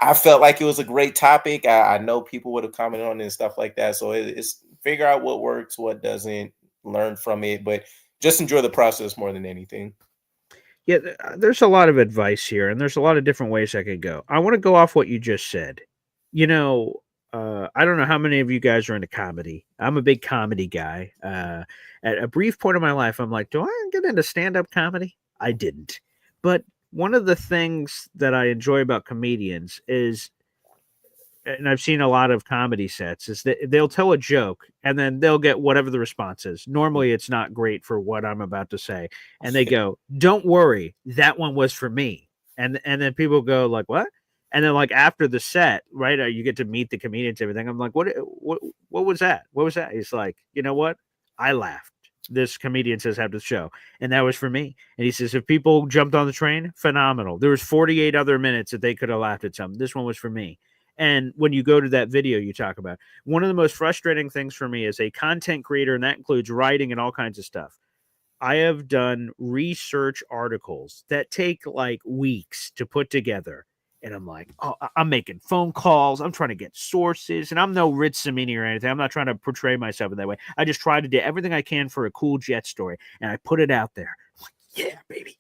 I felt like it was a great topic. I know people would have commented on it and stuff like that. So it's figure out what works, what doesn't, learn from it, but just enjoy the process more than anything. Yeah, there's a lot of advice here, and there's a lot of different ways I could go. I want to go off what you just said. I don't know how many of you guys are into comedy. I'm a big comedy guy. At a brief point in my life, I'm like, do I get into stand-up comedy? I didn't. But one of the things that I enjoy about comedians is, and I've seen a lot of comedy sets, is that they'll tell a joke and then they'll get whatever the response is. Normally it's not great for what I'm about to say. And they go, don't worry, that one was for me. And then people go like, what? And then like after the set, right, you get to meet the comedians, everything. I'm like, what was that? What was that? He's like, you know what? I laughed. This comedian says after the show, and that was for me. And he says, if people jumped on the train, phenomenal. There was 48 other minutes that they could have laughed at something. This one was for me. And when you go to that video you talk about, one of the most frustrating things for me as a content creator, and that includes writing and all kinds of stuff, I have done research articles that take like weeks to put together. And I'm like, oh, I'm making phone calls. I'm trying to get sources. And I'm no Rich Samini or anything. I'm not trying to portray myself in that way. I just try to do everything I can for a cool Jet story. And I put it out there. I'm like, yeah, baby.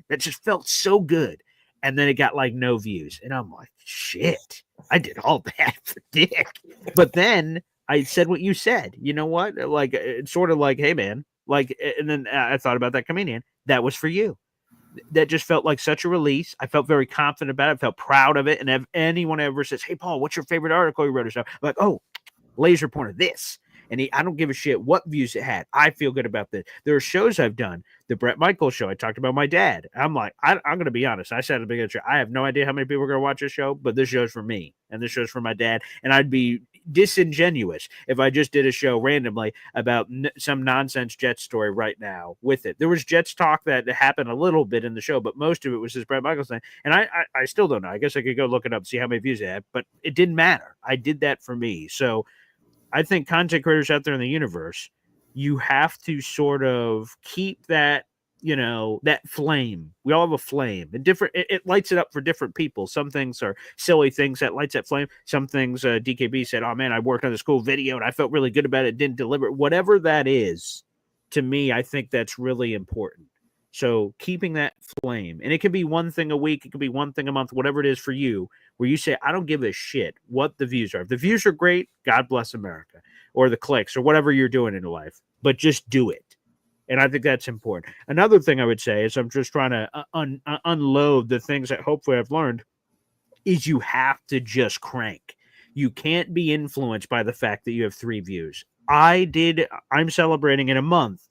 That just felt so good. And then it got like no views. And I'm like, shit, I did all that for dick. But then I said what you said. You know what? Like, it's sort of like, hey, man. Like, and then I thought about that comedian. That was for you. That just felt like such a release. I felt very confident about it. I felt proud of it. And if anyone ever says, hey, Paul, what's your favorite article you wrote or something? I'm like, oh, laser pointer this. And I don't give a shit what views it had. I feel good about this. There are shows I've done. The Brett Michaels show, I talked about my dad. I'm like, I'm going to be honest. I said at the beginning of the show, I have no idea how many people are going to watch this show, but this show's for me. And this show's for my dad. And I'd be disingenuous if I just did a show randomly about some nonsense Jets story right now with it. There was Jets talk that happened a little bit in the show, but most of it was this Brett Michaels thing. And I still don't know. I guess I could go look it up, see how many views it had, but it didn't matter. I did that for me. So I think content creators out there in the universe, you have to sort of keep that, that flame. We all have a flame, and it lights it up for different people. Some things are silly things that lights that flame. Some things, DKB said, oh man, I worked on this cool video and I felt really good about it, didn't deliver. Whatever that is, to me, I think that's really important. So keeping that flame, and it could be one thing a week, it could be one thing a month, whatever it is for you, where you say, I don't give a shit what the views are. If the views are great, God bless America, or the clicks, or whatever you're doing in life, but just do it. And I think that's important. Another thing I would say is, I'm just trying to unload the things that hopefully I've learned, is you have to just crank. You can't be influenced by the fact that you have 3 views. I'm celebrating in a month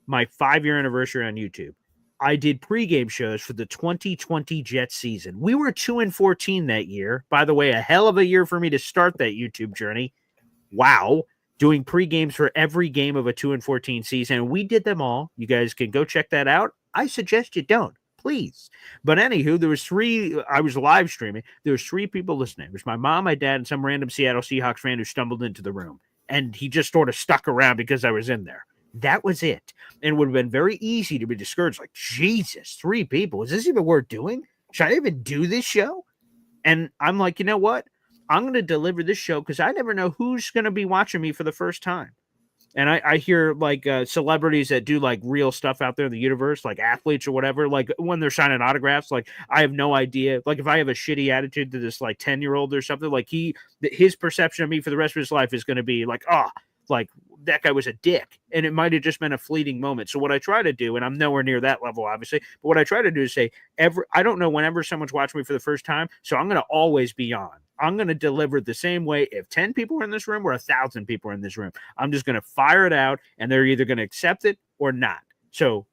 my 5-year anniversary on YouTube. I did pregame shows for the 2020 Jets season. We were 2-14 that year. By the way, a hell of a year for me to start that YouTube journey. Wow. Doing pre-games for every game of a 2-14 season. And we did them all. You guys can go check that out. I suggest you don't, please. But anywho, there was 3, I was live streaming. There was 3 people listening. It was my mom, my dad, and some random Seattle Seahawks fan who stumbled into the room. And he just sort of stuck around because I was in there. That was it. And it would have been very easy to be discouraged. Like, Jesus, 3 people. Is this even worth doing? Should I even do this show? And I'm like, you know what? I'm going to deliver this show because I never know who's going to be watching me for the first time. And I hear like celebrities that do like real stuff out there in the universe, like athletes or whatever, like when they're signing autographs, like I have no idea. Like if I have a shitty attitude to this like 10-year-old or something, like his perception of me for the rest of his life is going to be like, oh, like that guy was a dick. And it might have just been a fleeting moment. So what I try to do, and I'm nowhere near that level, obviously, but what I try to do is say, I don't know whenever someone's watching me for the first time, so I'm going to always be on. I'm going to deliver the same way if 10 people are in this room or 1,000 people are in this room. I'm just going to fire it out, and they're either going to accept it or not. So,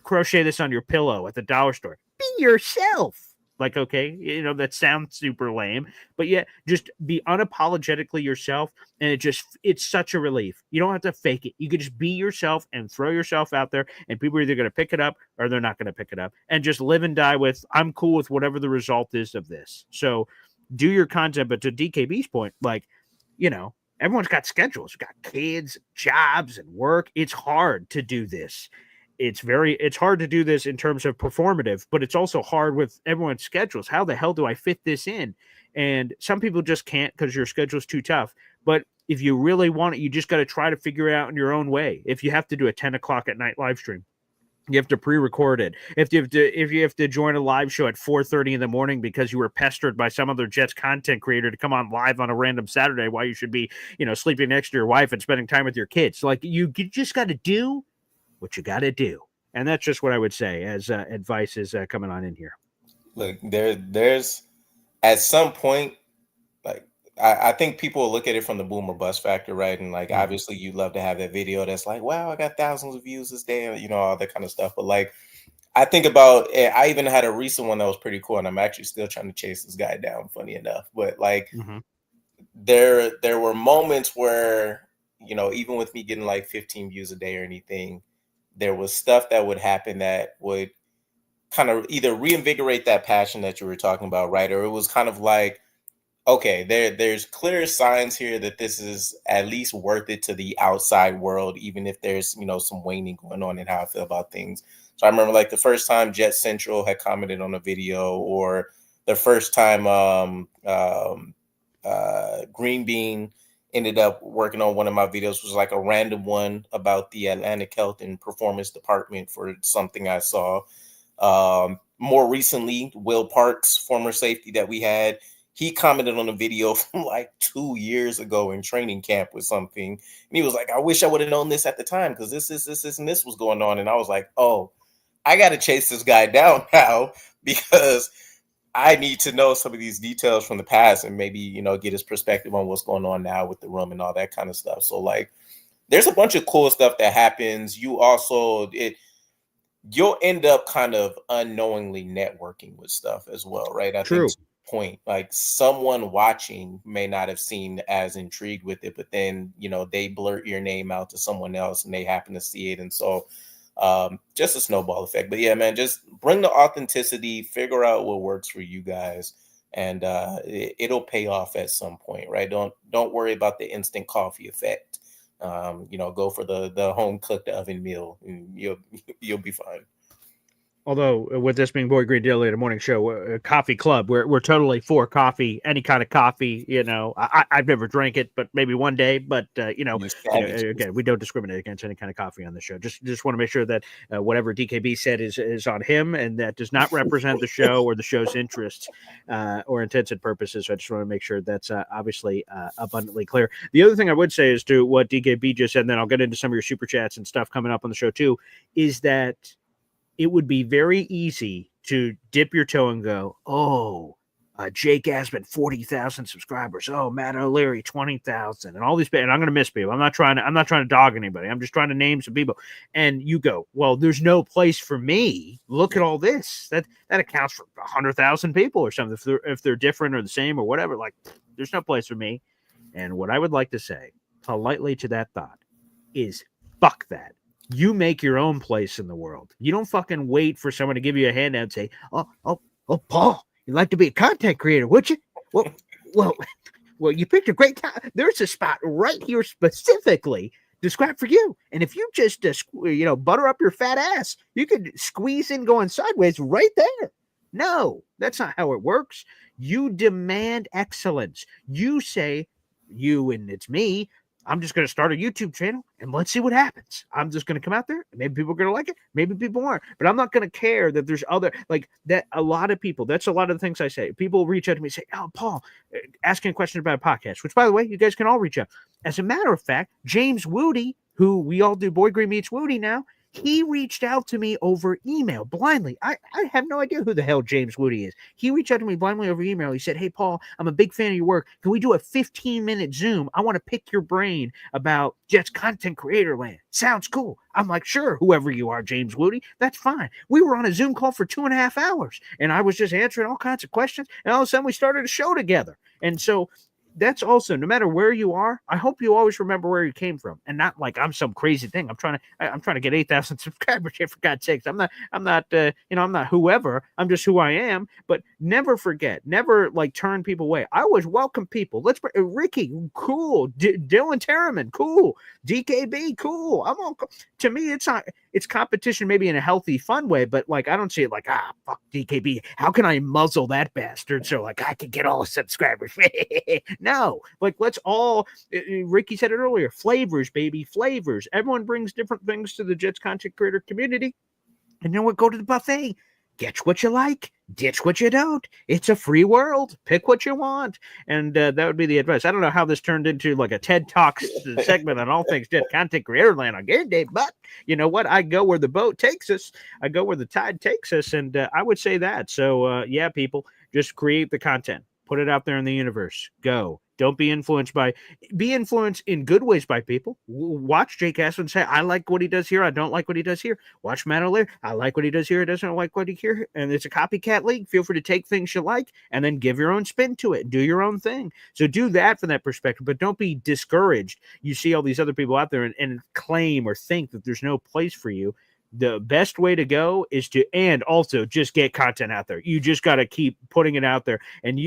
crochet this on your pillow at the dollar store. Be yourself. Like, okay, that sounds super lame, but yeah, just be unapologetically yourself. And it's such a relief. You don't have to fake it. You can just be yourself and throw yourself out there, and people are either going to pick it up or they're not going to pick it up, and just live and die with, I'm cool with whatever the result is of this. So do your content. But to DKB's point, like, everyone's got schedules, got kids, jobs, and work. It's hard to do this. It's hard to do this in terms of performative, but it's also hard with everyone's schedules. How the hell do I fit this in? And some people just can't because your schedule's too tough. But if you really want it, you just got to try to figure it out in your own way. If you have to do a 10 o'clock at night live stream, you have to pre-record it. If you have to join a live show at 4:30 in the morning because you were pestered by some other Jets content creator to come on live on a random Saturday while you should be, sleeping next to your wife and spending time with your kids. So like you just got to do what you got to do. And that's just what I would say as advice is coming on in here. Look, there's at some point, like, I think people will look at it from the boom or bust factor, right? And like, obviously you'd love to have that video that's like, wow, I got thousands of views this day, all that kind of stuff. But like, I think about, I even had a recent one that was pretty cool, and I'm actually still trying to chase this guy down, funny enough. But like, there were moments where, even with me getting like 15 views a day or anything, there was stuff that would happen that would kind of either reinvigorate that passion that you were talking about, right? Or it was kind of like, okay, there's clear signs here that this is at least worth it to the outside world, even if there's, some waning going on in how I feel about things. So I remember like the first time Jet Central had commented on a video, or the first time Green Bean ended up working on one of my videos, was like a random one about the Atlantic Health and Performance Department for something I saw. More recently, Will Parks, former safety that we had, he commented on a video from like 2 years ago in training camp with something. And he was like, I wish I would have known this at the time because this, and this was going on. And I was like, oh, I got to chase this guy down now because I need to know some of these details from the past and maybe, get his perspective on what's going on now with the room and all that kind of stuff. So like, there's a bunch of cool stuff that happens. You'll end up kind of unknowingly networking with stuff as well, right? I True. think point, like someone watching may not have seen as intrigued with it, but then, they blurt your name out to someone else and they happen to see it. And so just a snowball effect. But yeah, man, just bring the authenticity, figure out what works for you guys, and it'll pay off at some point, right? Don't worry about the instant coffee effect. Go for the home cooked oven meal, and you'll be fine. Although with this being Boy Green Daily, the morning show, coffee club, we're totally for coffee, any kind of coffee. I've never drank it, but maybe one day. But again, we don't discriminate against any kind of coffee on the show. Just want to make sure that whatever DKB said is on him, and that does not represent the show or the show's interests or intents and purposes. So I just want to make sure that's obviously abundantly clear. The other thing I would say is to what DKB just said, and then I'll get into some of your super chats and stuff coming up on the show too, is that it would be very easy to dip your toe and go, Jake Asman, 40,000 subscribers. Oh, Matt O'Leary, 20,000, and all these. And I'm going to miss people. I'm not trying to dog anybody. I'm just trying to name some people. And you go, well, there's no place for me. Look at all this. That accounts for 100,000 people or something. If they're different or the same or whatever, like there's no place for me. And what I would like to say politely to that thought is, fuck that. You make your own place in the world. You don't fucking wait for someone to give you a handout and say, oh, Paul, you'd like to be a content creator, would you? Well, you picked a great time. There's a spot right here specifically described for you. And if you just, butter up your fat ass, you could squeeze in going sideways right there. No, that's not how it works. You demand excellence. You say, and it's me, I'm just going to start a YouTube channel and let's see what happens. I'm just going to come out there. Maybe people are going to like it. Maybe people aren't. But I'm not going to care that there's other, like that. A lot of people, that's a lot of the things I say. People reach out to me and say, oh, Paul, asking a question about a podcast, which, by the way, you guys can all reach out. As a matter of fact, James Woody, who we all do Boy Green Meets Woody now, he reached out to me over email blindly. I have no idea who the hell James Woody is. He reached out to me blindly over email. He said, hey, Paul, I'm a big fan of your work. Can we do a 15-minute Zoom? I want to pick your brain about Jets content creator land. Sounds cool. I'm like, sure, whoever you are, James Woody, that's fine. We were on a Zoom call for 2.5 hours, and I was just answering all kinds of questions, and all of a sudden we started a show together. And so that's also, no matter where you are, I hope you always remember where you came from, and not like I'm some crazy thing. I'm trying to get 8,000 subscribers here, for God's sakes. I'm not whoever. I'm just who I am. But never forget, never like turn people away. I always welcome people. Let's Ricky, cool. Dylan Terraman, cool. DKB, cool. I'm all. To me, it's competition, maybe in a healthy, fun way, but like I don't see it like fuck DKB. How can I muzzle that bastard so like I can get all the subscribers? No, like let's all. Ricky said it earlier. Flavors, baby, flavors. Everyone brings different things to the Jets content creator community, and you know what? Go to the buffet. Get what you like, ditch what you don't. It's a free world. Pick what you want. And that would be the advice. I don't know how this turned into like a TED Talks segment on all things Jet content creator land on game day, but you know what? I go where the boat takes us. I go where the tide takes us. And I would say that. So yeah, people, just create the content. Put it out there in the universe. Go. Don't be influenced in good ways by people. Watch Jake Asman say, I like what he does here. I don't like what he does here. Watch Matt O'Leary. I like what he does here. I doesn't like what he here. And it's a copycat league. Feel free to take things you like and then give your own spin to it. Do your own thing. So do that from that perspective, but don't be discouraged. You see all these other people out there and claim or think that there's no place for you. The best way to go is and also just get content out there. You just got to keep putting it out there. And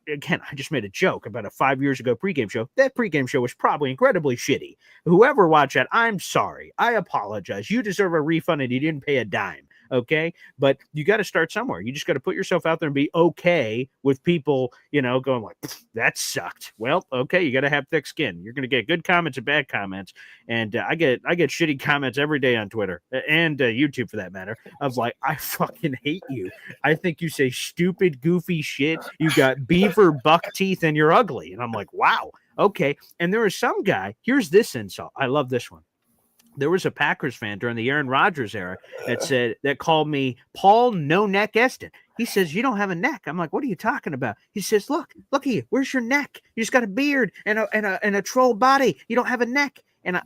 again, I just made a joke about a 5 years ago pregame show. That pregame show was probably incredibly shitty. Whoever watched that, I'm sorry. I apologize. You deserve a refund and you didn't pay a dime. Okay. But you got to start somewhere. You just got to put yourself out there and be okay with people, going like, that sucked. Well, okay. You got to have thick skin. You're going to get good comments and bad comments. And I get shitty comments every day on Twitter and YouTube for that matter. I was like, I fucking hate you. I think you say stupid, goofy shit. You got beaver buck teeth and you're ugly. And I'm like, wow. Okay. And there was some guy. Here's this insult. I love this one. There was a Packers fan during the Aaron Rodgers era that called me Paul No Neck Eston. He says, you don't have a neck. I'm like, what are you talking about? He says, look at you. Where's your neck? You just got a beard and a troll body. You don't have a neck. And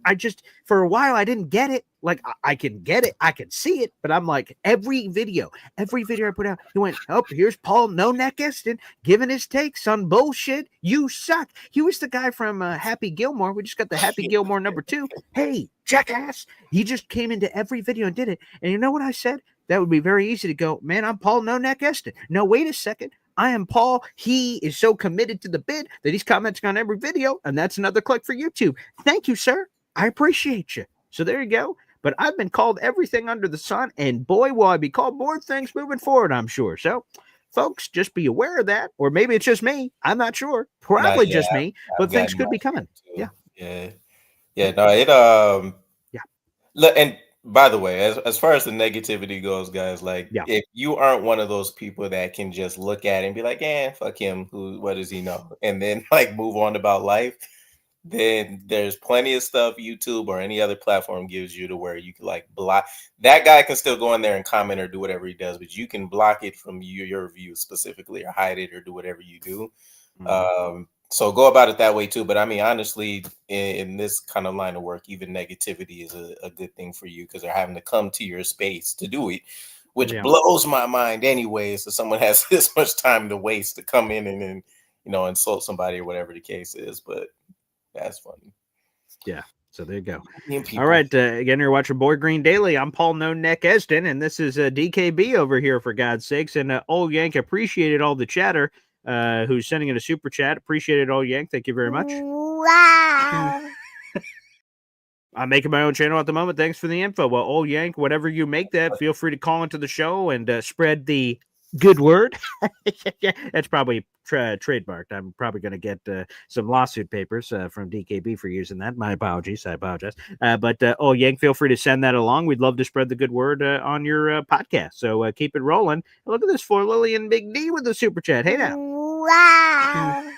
I just, for a while, I didn't get it. Like, I can get it. I can see it. But I'm like, every video I put out, he went, oh, here's Paul No Neck Eston giving his takes on bullshit. You suck. He was the guy from Happy Gilmore. We just got the Happy Gilmore #2. Hey, jackass. He just came into every video and did it. And you know what I said? That would be very easy to go, man, I'm Paul No Neck Eston. No, wait a second. I am Paul. He is so committed to the bid that he's commenting on every video, and that's another click for YouTube. Thank you, sir. I appreciate you. So there you go. But I've been called everything under the sun, and boy, will I be called more things moving forward, I'm sure. So, folks, just be aware of that. Or maybe it's just me. I'm not sure. Probably just me, but things could be coming. Yeah. No, it yeah. And by the way, as far as the negativity goes, guys, like if you aren't one of those people that can just look at it and be like, fuck him, what does he know? And then like move on about life, then there's plenty of stuff YouTube or any other platform gives you to where you can like block. That guy can still go in there and comment or do whatever he does, but you can block it from your view specifically or hide it or do whatever you do. So go about it that way too. But I mean, honestly, in this kind of line of work, even negativity is a good thing for you because they're having to come to your space to do it, which blows my mind anyway. So someone has this much time to waste to come in and insult somebody or whatever the case is. But that's funny. Yeah. So there you go. All right. Again, you're watching Boy Green Daily. I'm Paul No Neck Eston, and this is DKB over here, for God's sakes. And Old Yank appreciated all the chatter. Who's sending in a super chat. Appreciate it, Old Yank. Thank you very much. Wow. I'm making my own channel at the moment. Thanks for the info. Well, Old Yank, whatever you make that, feel free to call into the show and spread the good word. That's probably trademarked. I'm probably going to get some lawsuit papers from DKB for using that. My apologies. I apologize. But Old Yank, feel free to send that along. We'd love to spread the good word on your podcast. So keep it rolling. Look at this for Lillian Big D with the super chat. Hey now. Wow.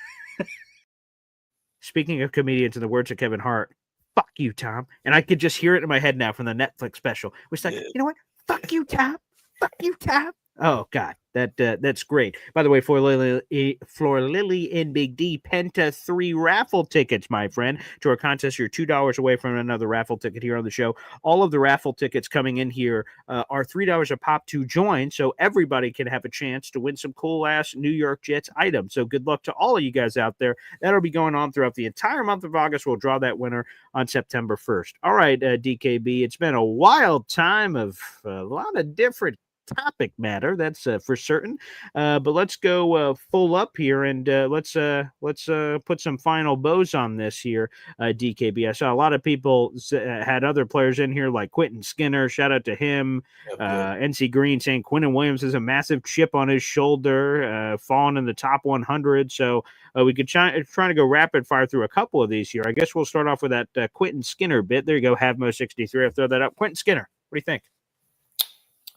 Speaking of comedians, in the words of Kevin Hart, fuck you, Tom. And I could just hear it in my head now from the Netflix special. It's like, you know what? Fuck you, Tom. Fuck you, Tom. Oh, God. That's great. By the way, Floor Lily in Big D, Penta 3 raffle tickets, my friend, to our contest. You're $2 away from another raffle ticket here on the show. All of the raffle tickets coming in here are $3 a pop to join, so everybody can have a chance to win some cool-ass New York Jets items. So good luck to all of you guys out there. That'll be going on throughout the entire month of August. We'll draw that winner on September 1st. All right, DKB, it's been a wild time of a lot of different topic matter, that's for certain, but let's go full up here and let's put some final bows on this here. DKB, I saw a lot of people had other players in here like Quentin Skinner, shout out to him. NC Green saying Quentin Williams has a massive chip on his shoulder, falling in the top 100. So we could try to go rapid fire through a couple of these here. I guess we'll start off with that Quentin Skinner bit. There you go, Havmo63. I'll throw that up. Quentin Skinner, what do you think?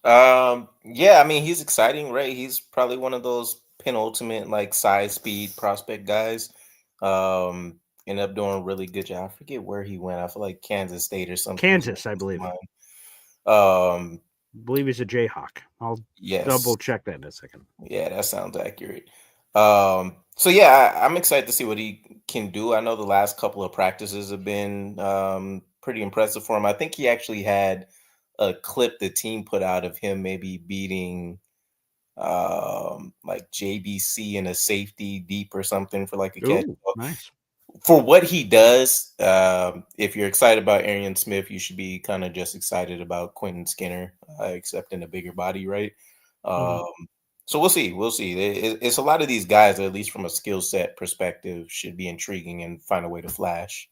I mean, he's exciting, right? He's probably one of those penultimate like size speed prospect guys. Ended up doing a really good job. I forget where he went. I feel like Kansas State or something. Kansas, I believe. I believe he's a Jayhawk. I'll double check that in a second. Yeah, that sounds accurate. So yeah, I'm excited to see what he can do. I know the last couple of practices have been pretty impressive for him. I think he actually had a clip the team put out of him maybe beating like JBC in a safety deep or something for like a catch. Nice. For what he does, if you're excited about Arian Smith, you should be kind of just excited about Quentin Skinner, except in a bigger body, right? So we'll see. It's a lot of these guys, at least from a skill set perspective, should be intriguing and find a way to flash.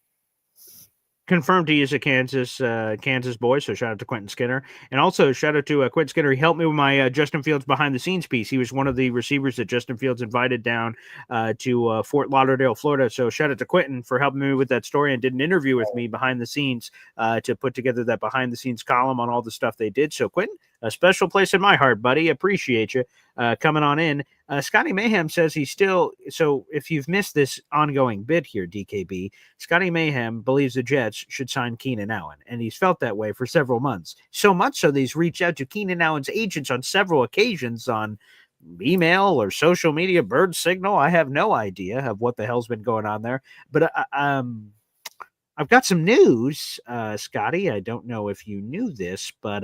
Confirmed he is a Kansas boy, so shout out to Quentin Skinner. And also shout out to Quentin Skinner. He helped me with my Justin Fields behind-the-scenes piece. He was one of the receivers that Justin Fields invited down to Fort Lauderdale, Florida. So shout out to Quentin for helping me with that story and did an interview with me behind the scenes to put together that behind-the-scenes column on all the stuff they did. So Quentin, a special place in my heart, buddy. Appreciate you coming on in. Scotty Mayhem says he's still, so if you've missed this ongoing bit here, DKB, Scotty Mayhem believes the Jets should sign Keenan Allen, and he's felt that way for several months. So much so that he's reached out to Keenan Allen's agents on several occasions on email or social media, bird signal. I have no idea of what the hell's been going on there, but I've got some news, Scotty. I don't know if you knew this, but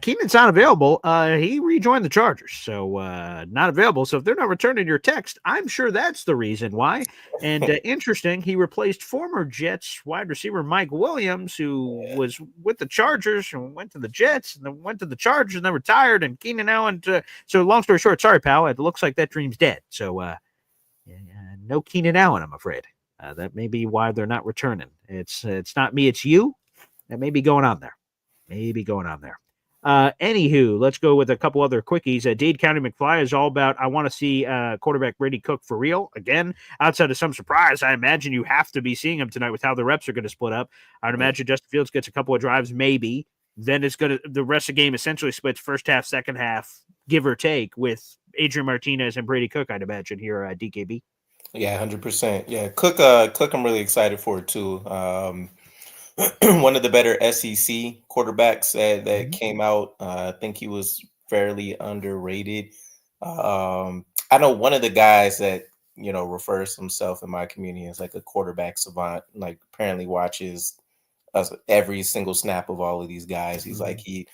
Keenan's not available. He rejoined the Chargers, so not available. So if they're not returning your text, I'm sure that's the reason why. And interesting, he replaced former Jets wide receiver Mike Williams, who was with the Chargers and went to the Jets, and then went to the Chargers and then retired. And Keenan Allen. So long story short, sorry, pal, it looks like that dream's dead. So no Keenan Allen, I'm afraid. That may be why they're not returning. It's not me, it's you. That may be going on there. Anywho, let's go with a couple other quickies. Dade County McFly is all about, I want to see quarterback Brady Cook for real. Again, outside of some surprise, I imagine you have to be seeing him tonight with how the reps are going to split up. I'd imagine Justin Fields gets a couple of drives, maybe. Then the rest of the game essentially splits first half, second half, give or take, with Adrian Martinez and Brady Cook, I'd imagine, here at DKB. Yeah, 100%. Yeah, Cook, I'm really excited for it too. One of the better SEC quarterbacks that came out. I think he was fairly underrated. I know one of the guys that refers to himself in my community as like a quarterback savant. Like apparently watches every single snap of all of these guys. He's like he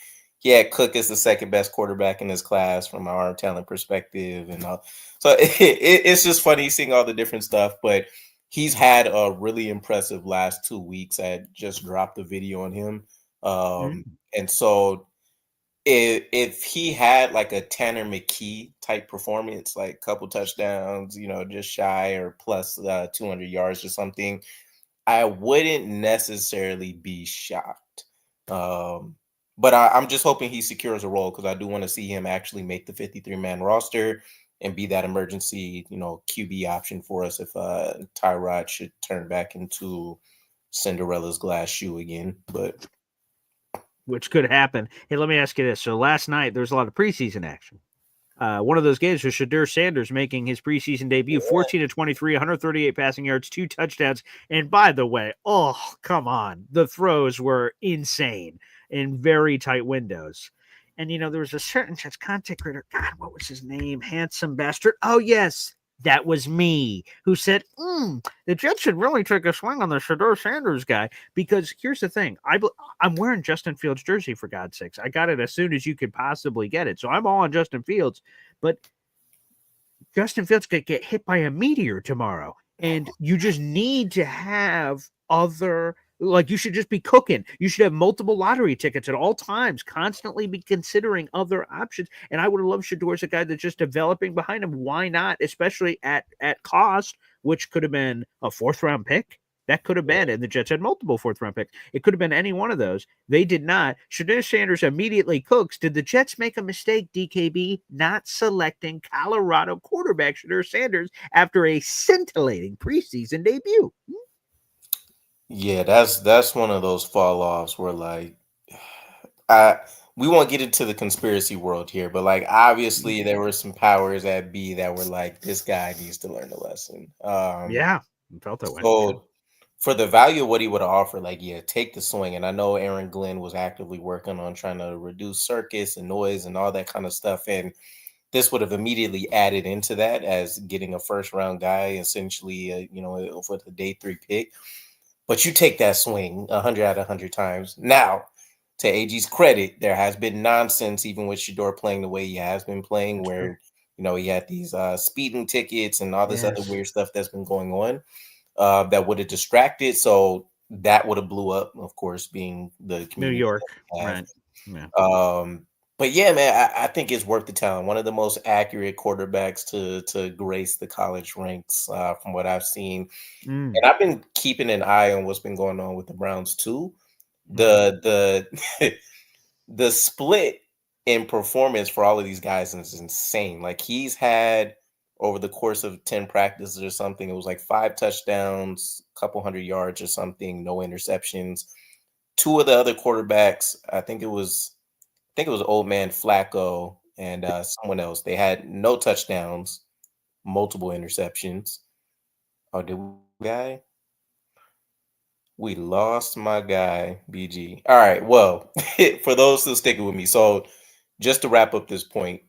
had Cook is the second best quarterback in his class from our talent perspective, and all. So it's just funny seeing all the different stuff, but. He's had a really impressive last 2 weeks. I just dropped a video on him. And so if he had like a Tanner McKee type performance, like a couple touchdowns, just shy or plus 200 yards or something, I wouldn't necessarily be shocked. But I'm just hoping he secures a role because I do want to see him actually make the 53-man roster and be that emergency, QB option for us if Tyrod should turn back into Cinderella's glass shoe again. But which could happen. Hey, let me ask you this. So last night there was a lot of preseason action. One of those games was Shadur Sanders making his preseason debut, 14 to 23, 138 passing yards, 2 touchdowns. And by the way, oh, come on. The throws were insane in very tight windows. And, there was a certain Jets content creator. God, what was his name? Handsome bastard. Oh, yes. That was me who said, the Jets should really take a swing on the Shadur Sanders guy. Because here's the thing. I'm wearing Justin Fields' jersey, for God's sakes. I got it as soon as you could possibly get it. So I'm all on Justin Fields. But Justin Fields could get hit by a meteor tomorrow. And you just need to have other... Like, you should just be cooking. You should have multiple lottery tickets at all times, constantly be considering other options. And I would have loved Shadur as a guy that's just developing behind him. Why not? Especially at cost, which could have been a 4th-round pick. That could have been, and the Jets had multiple 4th-round picks. It could have been any one of those. They did not. Shadur Sanders immediately cooks. Did the Jets make a mistake, DKB, not selecting Colorado quarterback Shadur Sanders after a scintillating preseason debut? Yeah, that's one of those fall offs where like we won't get into the conspiracy world here, but like obviously there were some powers at B that were like, this guy needs to learn the lesson. Yeah, I felt that way. So for the value of what he would offer, like, yeah, take the swing. And I know Aaron Glenn was actively working on trying to reduce circus and noise and all that kind of stuff. And this would have immediately added into that as getting a 1st-round guy, essentially, for the day 3 pick. But you take that swing 100 out of 100 times. Now, to AG's credit, there has been nonsense, even with Shadur playing the way he has been playing, where, he had these speeding tickets and all this other weird stuff that's been going on that would have distracted. So that would have blew up, of course, being the community. New York. Right. Yeah. But yeah, man, I think it's worth the talent. One of the most accurate quarterbacks to grace the college ranks from what I've seen. And I've been keeping an eye on what's been going on with the Browns too. The split in performance for all of these guys is insane. Like he's had over the course of 10 practices or something, it was like 5 touchdowns, a couple hundred yards or something, no interceptions. 2 of the other quarterbacks, I think it was old man Flacco and someone else. They had no touchdowns, multiple interceptions. Oh, did we lost my guy, BG. All right, well, for those still sticking with me. So just to wrap up this point,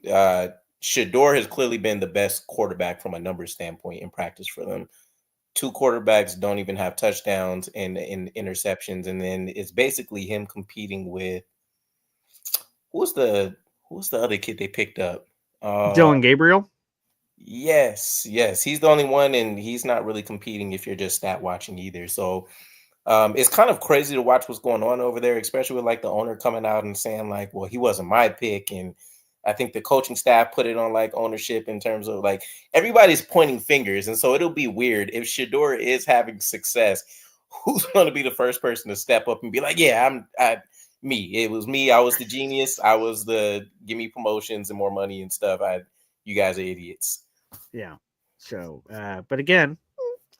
Shadur has clearly been the best quarterback from a numbers standpoint in practice for them. 2 quarterbacks don't even have touchdowns and interceptions. And then it's basically him competing with who's the other kid they picked up? Dylan Gabriel. Yes, he's the only one, and he's not really competing if you're just stat watching either. So it's kind of crazy to watch what's going on over there, especially with like the owner coming out and saying like, "Well, he wasn't my pick," and I think the coaching staff put it on like ownership in terms of like everybody's pointing fingers, and so it'll be weird if Shador is having success. Who's going to be the first person to step up and be like, "Yeah, me. It was me. I was the genius. I was the give me promotions and more money and stuff. You guys are idiots." Yeah. So, but again,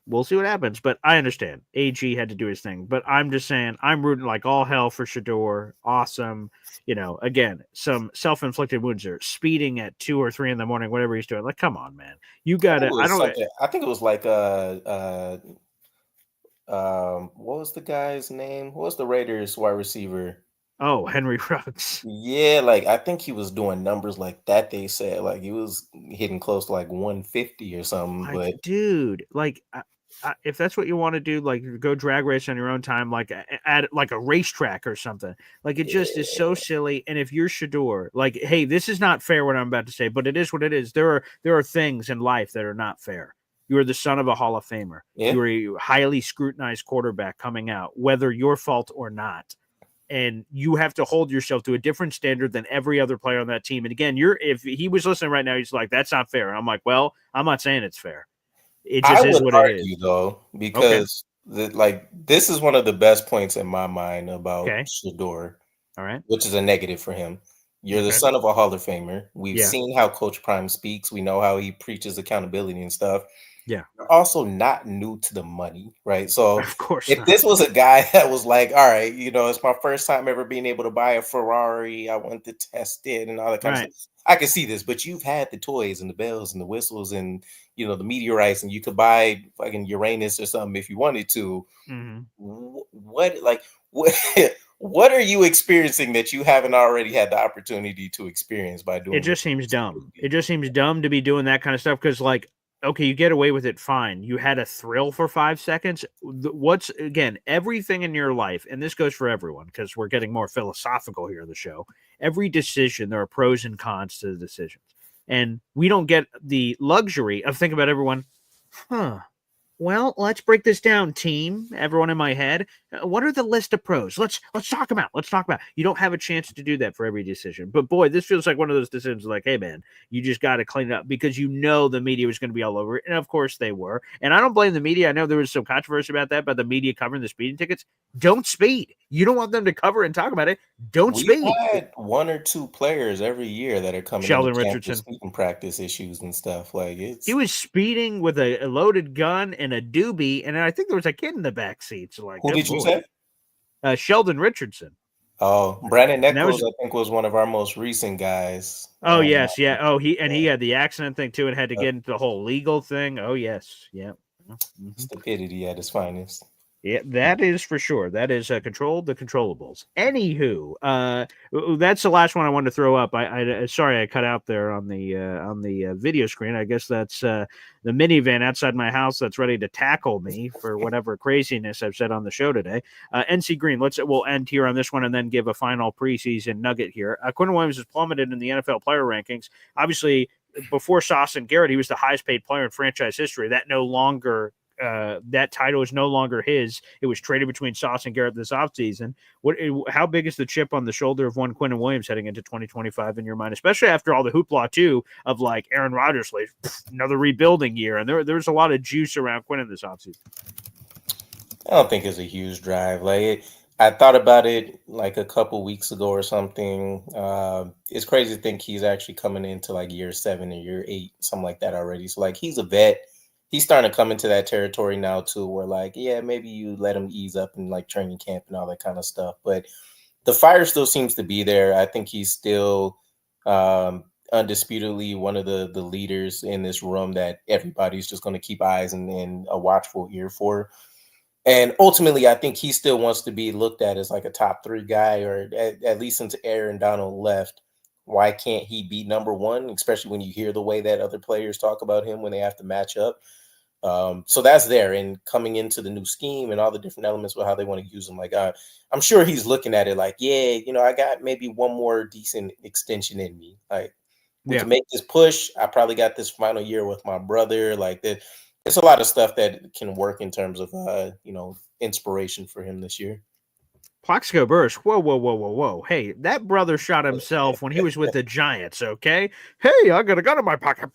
we'll see what happens. But I understand AG had to do his thing. But I'm just saying, I'm rooting like all hell for Shador. Awesome. Again, some self-inflicted wounds there. Speeding at 2 or 3 in the morning, whatever he's doing. Like, come on, man. You got to. I think it was like what was the guy's name? What was the Raiders wide receiver? Oh, Henry Ruggs. Yeah, like I think he was doing numbers like that. They said like he was hitting close to like 150 or something. But dude, like if that's what you want to do, like go drag race on your own time, like at like a racetrack or something. Like it just is so silly. And if you're Shador, like, hey, this is not fair what I'm about to say, but it is what it is. There are things in life that are not fair. You are the son of a Hall of Famer. Yeah. You're a highly scrutinized quarterback coming out, whether your fault or not. And you have to hold yourself to a different standard than every other player on that team. And again, if he was listening right now, he's like, that's not fair. And I'm like, well, I'm not saying it's fair. It just is what it is. Though, because this is one of the best points in my mind about Shador. All right. Which is a negative for him. You're the son of a Hall of Famer. We've seen how Coach Prime speaks. We know how he preaches accountability and stuff. Yeah. You're also not new to the money, right? So of course, if this was a guy that was like, all right, it's my first time ever being able to buy a Ferrari. I want to test it and all that kind of stuff. I can see this, but you've had the toys and the bells and the whistles and the meteorites, and you could buy fucking Uranus or something if you wanted to. Mm-hmm. What are you experiencing that you haven't already had the opportunity to experience by doing it? Just seems dumb. It just seems dumb to be doing that kind of stuff because, like, okay, you get away with it, fine. You had a thrill for 5 seconds. Everything in your life, and this goes for everyone because we're getting more philosophical here on the show. Every decision, there are pros and cons to the decisions. And we don't get the luxury of thinking about everyone, well, let's break this down, team. Everyone in my head. What are the list of pros? Let's talk about. You don't have a chance to do that for every decision. But boy, this feels like one of those decisions like, hey, man, you just got to clean it up because the media was going to be all over it. And of course they were. And I don't blame the media. I know there was some controversy about that, about the media covering the speeding tickets. Don't speed. You don't want them to cover and talk about it. We've had 1 or 2 players every year that are coming Sheldon Richardson speeding practice issues and stuff. Like he was speeding with a loaded gun and a doobie, and I think there was a kid in the back seat. So like, who did you say? Sheldon Richardson. Oh, Brandon Nichols, I think, was one of our most recent guys. Oh, yes, yeah. Oh, he had the accident thing too, and had to get into the whole legal thing. Oh, yes, yeah. Mm-hmm. Stupidity at its finest. Yeah, that is for sure. That is control the controllables. Anywho, that's the last one I wanted to throw up. I sorry I cut out there on the video screen. I guess that's the minivan outside my house that's ready to tackle me for whatever craziness I've said on the show today. NC Green, we'll end here on this one and then give a final preseason nugget here. Quinn Williams has plummeted in the NFL player rankings. Obviously, before Sauce and Garrett, he was the highest paid player in franchise history. That no longer. That title is no longer his. It was traded between Sauce and Garrett this offseason. How big is the chip on the shoulder of one Quinn Williams heading into 2025 in your mind, especially after all the hoopla too of like Aaron Rodgers, like another rebuilding year, and there's a lot of juice around Quinn in this offseason. I don't think it's a huge drive. I thought about it like a couple weeks ago or something. It's crazy to think he's actually coming into like year 7 or year 8, something like that already. So like he's a vet. He's starting to come into that territory now too, where like, yeah, maybe you let him ease up in like training camp and all that kind of stuff. But the fire still seems to be there. I think he's still undisputedly one of the leaders in this room that everybody's just going to keep eyes and a watchful ear for. And ultimately, I think he still wants to be looked at as like a top 3 guy, or at least since Aaron Donald left. Why can't he be number 1, especially when you hear the way that other players talk about him when they have to match up? So that's there, and coming into the new scheme and all the different elements with how they want to use them. Like, I'm sure he's looking at it like, yeah, I got maybe one more decent extension in me. Like, we can make this push. I probably got this final year with my brother. Like, there's a lot of stuff that can work in terms of, inspiration for him this year. Plaxico Burress, whoa. Hey, that brother shot himself when he was with the Giants, okay? Hey, I got a gun in my pocket.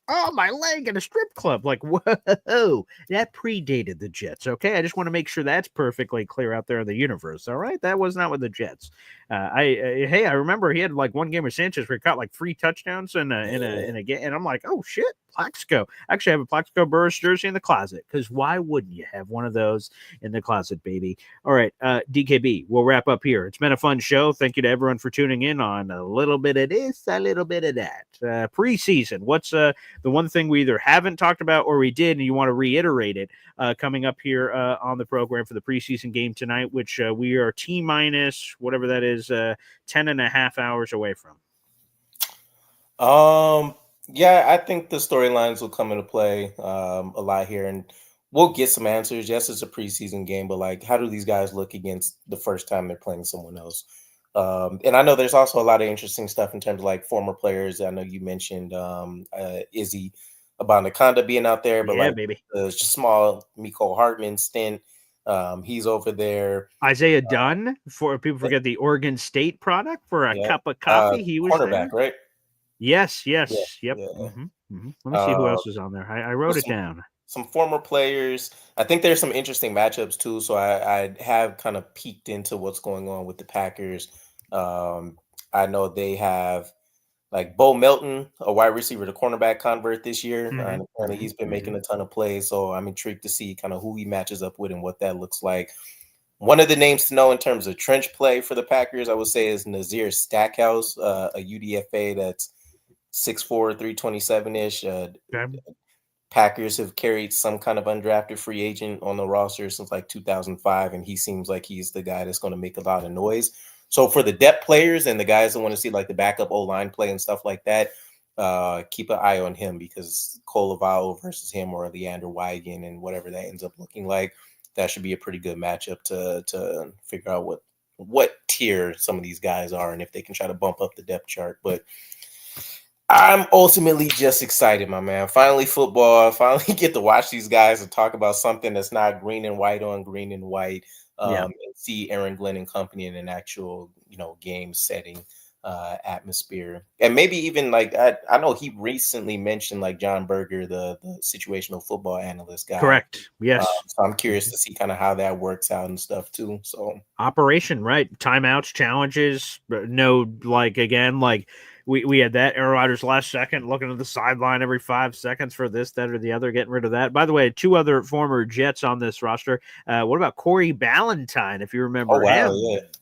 Oh, my leg in a strip club. Like, whoa, that predated the Jets, okay? I just want to make sure that's perfectly clear out there in the universe, all right? That was not with the Jets. I remember he had like one game with Sanchez where he caught like 3 touchdowns in a game, and I'm like, oh shit, Plaxico. I actually have a Plaxico Burress jersey in the closet, because why wouldn't you have one of those in the closet, baby? All right, DKB, we'll wrap up here. It's been a fun show. Thank you to everyone for tuning in on a little bit of this, a little bit of that. Preseason, what's the one thing we either haven't talked about or we did and you want to reiterate it coming up here on the program for the preseason game tonight, which we are T-minus, whatever that is, 10 and a half hours away from? Yeah, I think the storylines will come into play a lot here, and we'll get some answers. Yes, it's a preseason game, but like, how do these guys look against the first time they're playing someone else? And I know there's also a lot of interesting stuff in terms of like former players. I know you mentioned Izzy Abanikanda being out there, but baby. The small Mecole Hardman stint. He's over there. Isaiah Dunn, for people forget the Oregon State product for a cup of coffee. He was cornerback, there. Right? Yes. Yep. Yeah. Let me see who else is on there. I wrote it down. Some former players. I think there's some interesting matchups too. So I have kind of peeked into what's going on with the Packers. I know they have like Bo Melton, a wide receiver to cornerback convert this year. And apparently he's been making a ton of plays. So I'm intrigued to see kind of who he matches up with and what that looks like. One of the names to know in terms of trench play for the Packers, I would say, is Nazir Stackhouse, a UDFA that's 6'4", 327-ish. Packers have carried some kind of undrafted free agent on the roster since like 2005, and he seems like he's the guy that's going to make a lot of noise. So for the depth players and the guys that want to see like the backup O-line play and stuff like that, keep an eye on him, because Cole Laval versus him or Leander Wigan and whatever that ends up looking like, that should be a pretty good matchup to figure out what tier some of these guys are and if they can try to bump up the depth chart. But I'm ultimately just excited, my man. Finally football. Finally get to watch these guys and talk about something that's not green and white on green and white. And see Aaron Glenn and company in an actual, game setting atmosphere. And maybe even like, I know he recently mentioned like John Berger, the situational football analyst guy. Correct. Yes. So I'm curious to see kind of how that works out and stuff too. So operation, right? Timeouts, challenges, no, like, again, like we had that Air Riders last second looking at the sideline every 5 seconds for this, that, or the other, getting rid of that. By the way, 2 other former Jets on this roster. What about Corey Ballantyne, if you remember him?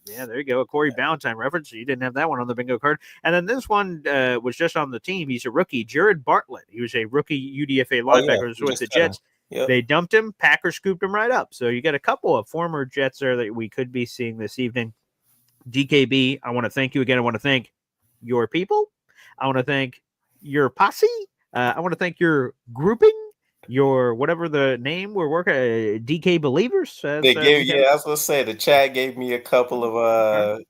Yeah, there you go. A Corey Ballantyne reference. You didn't have that one on the bingo card. And then this one was just on the team. He's a rookie, Jared Bartlett. He was a rookie UDFA linebacker with the Jets. They dumped him. Packers scooped him right up. So you got a couple of former Jets there that we could be seeing this evening. DKB, I want to thank you again. I want to thank your people. I want to thank your posse. I want to thank your grouping, your whatever the name we're working. DK Believers. I was going to say the chat gave me a couple of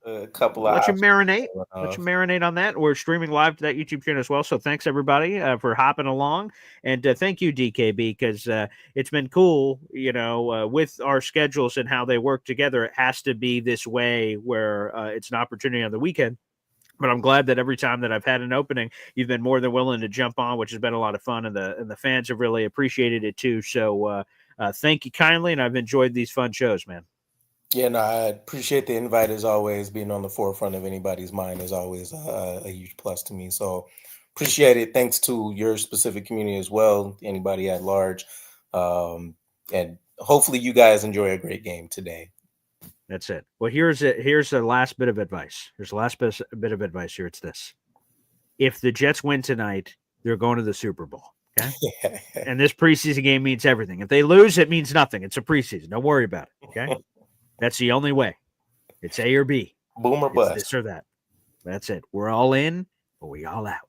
Let you marinate. Let you marinate on that. We're streaming live to that YouTube channel as well. So thanks everybody for hopping along, and thank you DKB, because it's been cool. With our schedules and how they work together, it has to be this way where it's an opportunity on the weekend. But I'm glad that every time that I've had an opening, you've been more than willing to jump on, which has been a lot of fun, and the fans have really appreciated it too. So thank you kindly, and I've enjoyed these fun shows, man. Yeah, no, I appreciate the invite as always. Being on the forefront of anybody's mind is always a huge plus to me. So appreciate it. Thanks to your specific community as well, anybody at large. And hopefully you guys enjoy a great game today. That's it. Well, here's the last bit of advice. Here's the last bit of advice here. It's this. If the Jets win tonight, they're going to the Super Bowl. Okay. And this preseason game means everything. If they lose, it means nothing. It's a preseason. Don't worry about it. Okay. That's the only way. It's A or B. Boom or bust. This or that. That's it. We're all in, or we all out.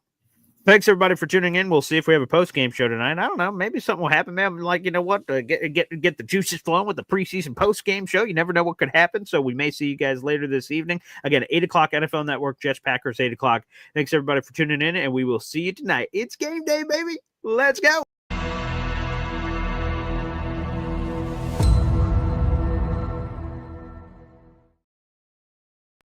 Thanks everybody for tuning in. We'll see if we have a post-game show tonight. I don't know. Maybe something will happen, man. Like, you know what? Get the juices flowing with the preseason post-game show. You never know what could happen. So we may see you guys later this evening. Again, 8 o'clock NFL Network, Jets Packers, 8 o'clock. Thanks everybody for tuning in, and we will see you tonight. It's game day, baby. Let's go.